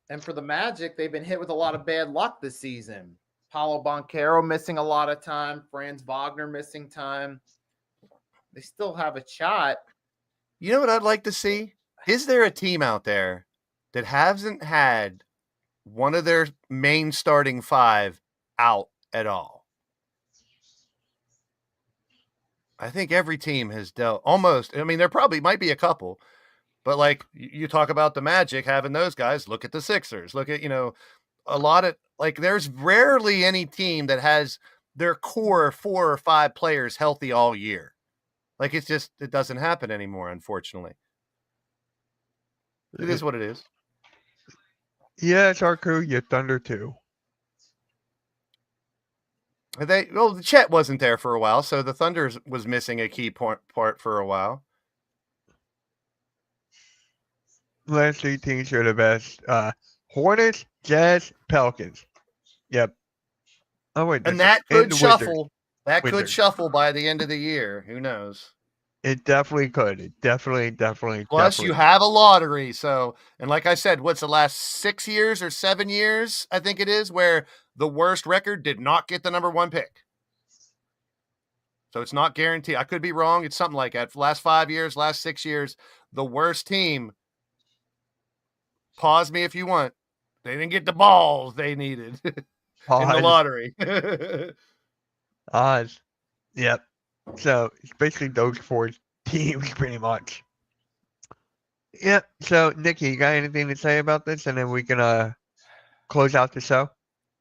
And for the Magic, they've been hit with a lot of bad luck this season. Paulo Banchero missing a lot of time. Franz Wagner missing time. They still have a shot. You know what I'd like to see? Is there a team out there that hasn't had one of their main starting 5 out at all? I think every team has dealt almost. I mean, there probably might be a couple. But like you talk about the Magic having those guys, look at the Sixers, look at, a lot of there's rarely any team that has their core 4 or 5 players healthy all year. Like it doesn't happen anymore, unfortunately. It is what it is. Yeah, it's our crew, you Thunder too. The Chet wasn't there for a while, so the Thunder was missing a key part for a while. Last 3 teams are the best. Hornets, Jazz, Pelicans. Yep. Oh wait, and that could shuffle. That could shuffle by the end of the year. Who knows? It definitely could. It definitely. Plus, you have a lottery. So, and like I said, what's the last 6 years or 7 years? I think it is where the worst record did not get the number 1 pick. So it's not guaranteed. I could be wrong. It's something like that. Last 5 years, last 6 years, the worst team. Pause me if you want. They didn't get the balls they needed in the lottery. Odds. Yep. So it's basically those 4 teams pretty much. Yep. So Nikki, you got anything to say about this? And then we can close out the show.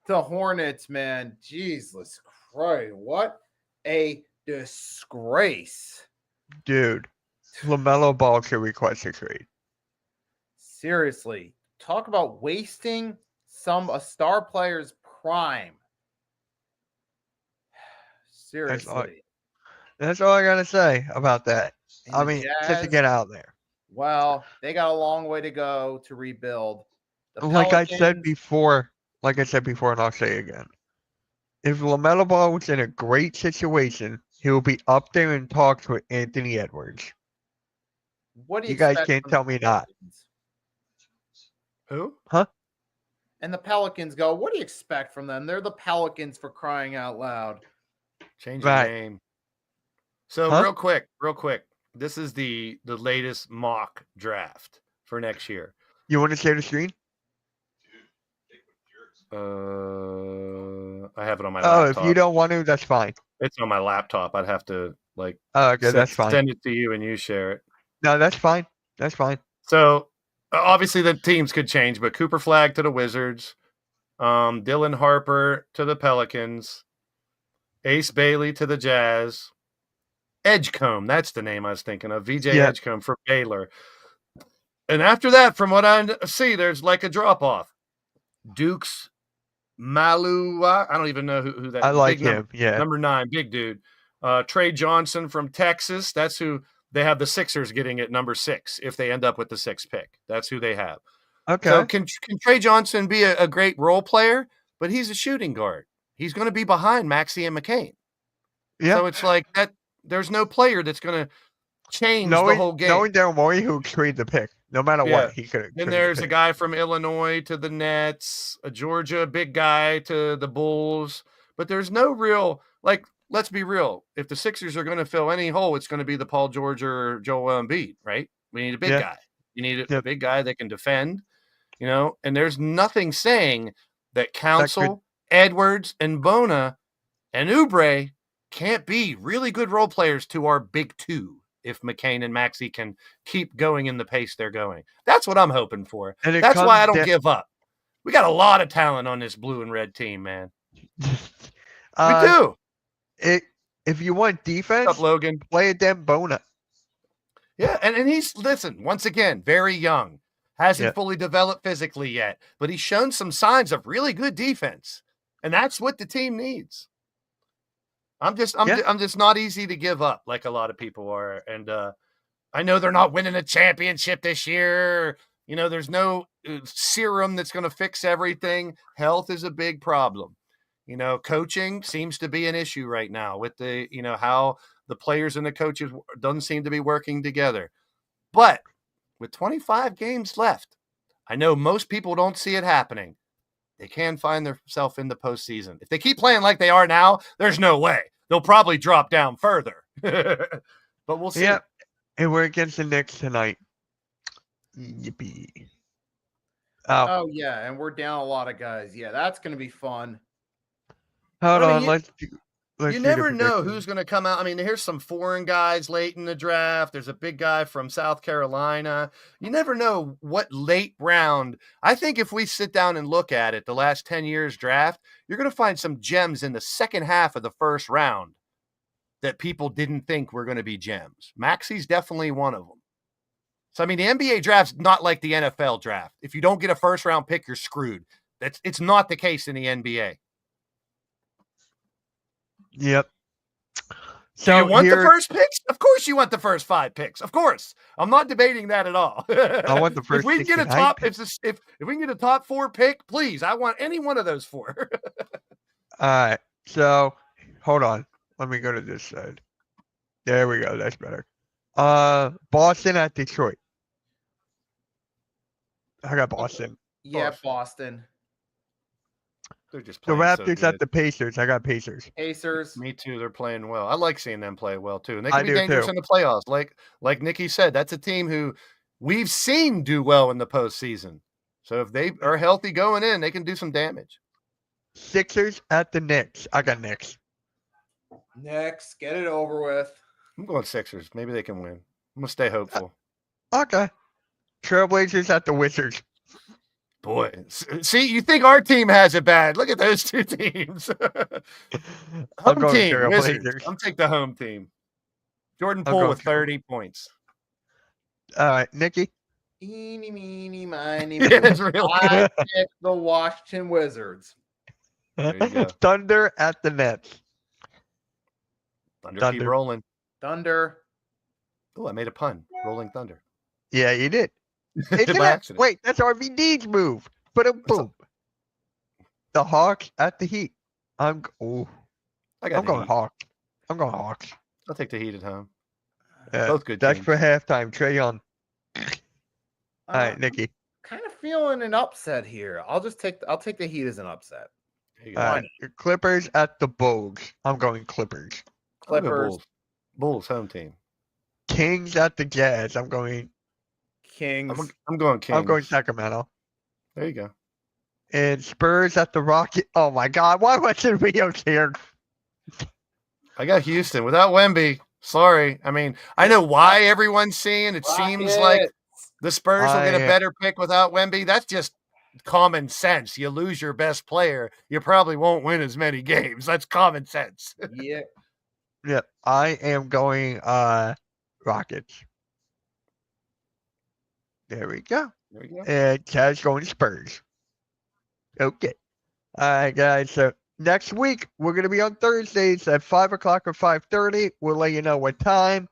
The Hornets, man. Jesus Christ. What a disgrace. Dude. LaMelo Ball should request a trade. Seriously, talk about wasting a star player's prime. Seriously. That's all I gotta say about that. And I the mean, just to Jazz, get out there. well, they got a long way to go to rebuild. The Like I said Pelicans, before, and I'll say again. If LaMelo Ball was in a great situation, he will be up there in talks with Anthony Edwards. what do you You guys expect can't from tell the me not. Pelicans? Who? And the Pelicans go, what do you expect from them? They're the Pelicans, for crying out loud. Change the Right. name. So Huh? real quick. This is the latest mock draft for next year. You want to share the screen? I have it on my Oh, laptop. if you don't want to, that's fine. It's on my laptop. I'd have to Oh, okay, that's fine. send it to you and you share it. No, that's fine. That's fine. So obviously the teams could change, but Cooper Flag to the Wizards, Dylan Harper to the Pelicans, Ace Bailey to the Jazz, Edgecombe, that's the name I was thinking of, VJ Edgecombe for Baylor. And after that, from what I see, there's like a drop-off. Dukes Malua, I don't even know who that is. I like him, Number 9, big dude. Trey Johnson from Texas, that's who they have the Sixers getting at number 6 if they end up with the 6th pick. That's who they have. Okay. So can Trey Johnson be a great role player? But he's a shooting guard. He's going to be behind Maxey and McCain. Yeah. So it's like that. There's no player that's going to change the whole game. Knowing Daryl Morey, who trade the pick, no matter what, he could. Then there's a guy from Illinois to the Nets, a Georgia big guy to the Bulls. But there's no real, like, let's be real. If the Sixers are going to fill any hole, it's going to be the Paul George or Joel Embiid, right? We need a big guy. You need a big guy that can defend, and there's nothing saying that Council, Edwards, and Bona and Oubre can't be really good role players to our big 2 if McCain and Maxey can keep going in the pace they're going. That's what I'm hoping for. That's why I don't give up. We got a lot of talent on this blue and red team, man. We do. If you want defense, What's up, Logan? Play a damn Bona. Yeah, and he's, listen, once again, very young. Hasn't fully developed physically yet, but he's shown some signs of really good defense. And that's what the team needs. I'm just not easy to give up like a lot of people are. And I know they're not winning a championship this year. There's no serum that's going to fix everything. Health is a big problem. Coaching seems to be an issue right now with the, how the players and the coaches doesn't seem to be working together. But with 25 games left, I know most people don't see it happening. They can find themselves in the postseason. If they keep playing like they are now, there's no way. They'll probably drop down further. But we'll see. Yeah, and we're against the Knicks tonight. Yippee. Oh, yeah, and we're down a lot of guys. Yeah, that's going to be fun. Hold on, let's you never know who's going to come out. I mean, here's some foreign guys late in the draft. There's a big guy from South Carolina. You never know what late round. I think if we sit down and look at it, the last 10 years draft, you're going to find some gems in the second half of the first round that people didn't think were going to be gems. Maxey's definitely one of them. So, I mean, the NBA draft's not like the NFL draft. If you don't get a first round pick, you're screwed. It's not the case in the NBA. Yep. So do you want the first picks? Of course you want the first 5 picks. Of course. I'm not debating that at all. I want the first if we can get a top if we can get a top 4 pick, please. I want any one of those 4. All right. So hold on. Let me go to this side. There we go. That's better. Boston at Detroit. I got Boston. Yeah, Boston. They're just the playing Raptors so at the Pacers. I got Pacers. Pacers. Me too. They're playing well. I like seeing them play well too, and they can be dangerous in the playoffs. Like Nikki said, that's a team who we've seen do well in the postseason. So if they are healthy going in, they can do some damage. Sixers at the Knicks. I got Knicks. Knicks, get it over with. I'm going Sixers. Maybe they can win. I'm gonna stay hopeful. Okay. Trailblazers at the Wizards. Boy, see, you think our team has it bad. Look at those 2 teams. Home team, Wizards. I'm taking the home team. Jordan Poole with 30 points. All right, Nikki. Eeny, meeny, miny, Yeah, it's real. I picked the Washington Wizards. There you go. Thunder at the Nets. Thunder, keep Thunder. rolling. Thunder. Oh, I made a pun. Rolling Thunder. Yeah, you did. Isn't By that, accident. wait, that's RVD's move. But boom. The Hawks at the Heat. I'm going Heat. Hawks. I'm going Hawks. I'll take the Heat at home. Yeah, Both good that's teams. for halftime. Trae Young. All right, Nikki. Kind of feeling an upset here. I'll take the Heat as an upset. There you go. All right, Clippers at the Bulls. I'm going Clippers. I'll go Clippers. Bulls home team. Kings at the Jazz. I'm going Kings. I'm going Kings. I'm going Sacramento. There you go. And Spurs at the Rockets. Oh my God! Why wasn't Rio here? I got Houston without Wemby. Sorry. I mean, I know why everyone's saying it seems like the Spurs will get a better pick without Wemby. That's just common sense. You lose your best player, you probably won't win as many games. That's common sense. Yeah. Yep. I am going Rockets. There we go. There you go. And Chad's going Spurs. Okay. All right, guys. So next week we're gonna be on Thursdays at 5 o'clock or 5:30. We'll let you know what time.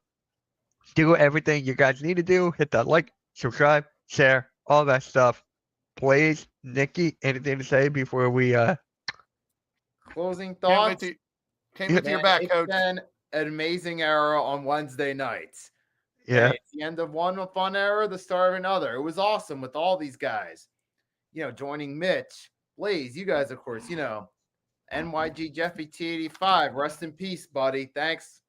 Do everything you guys need to do. Hit that like, subscribe, share, all that stuff. Please, Nikki, anything to say before we Closing thoughts. Came with your back, coach. It's been an amazing era on Wednesday nights. Yeah. And it's the end of one fun era, the start of another. It was awesome with all these guys. Joining Mitch, Blaze, you guys, of course, NYG Jeffy T85. Rest in peace, buddy. Thanks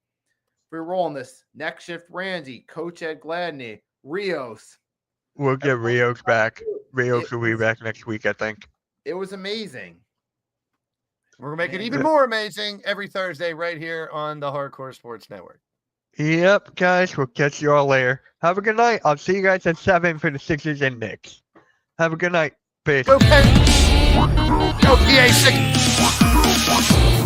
for rolling this. Next Shift Randy, Coach Ed Gladney, Rios. We'll get Rios back. Rios will be back next week, I think. It was amazing. We're going to make it even more amazing every Thursday right here on the Hardcore Sports Network. Yep, guys. We'll catch you all later. Have a good night. I'll see you guys at 7 for the Sixers and Knicks. Have a good night. Peace. Go PA6.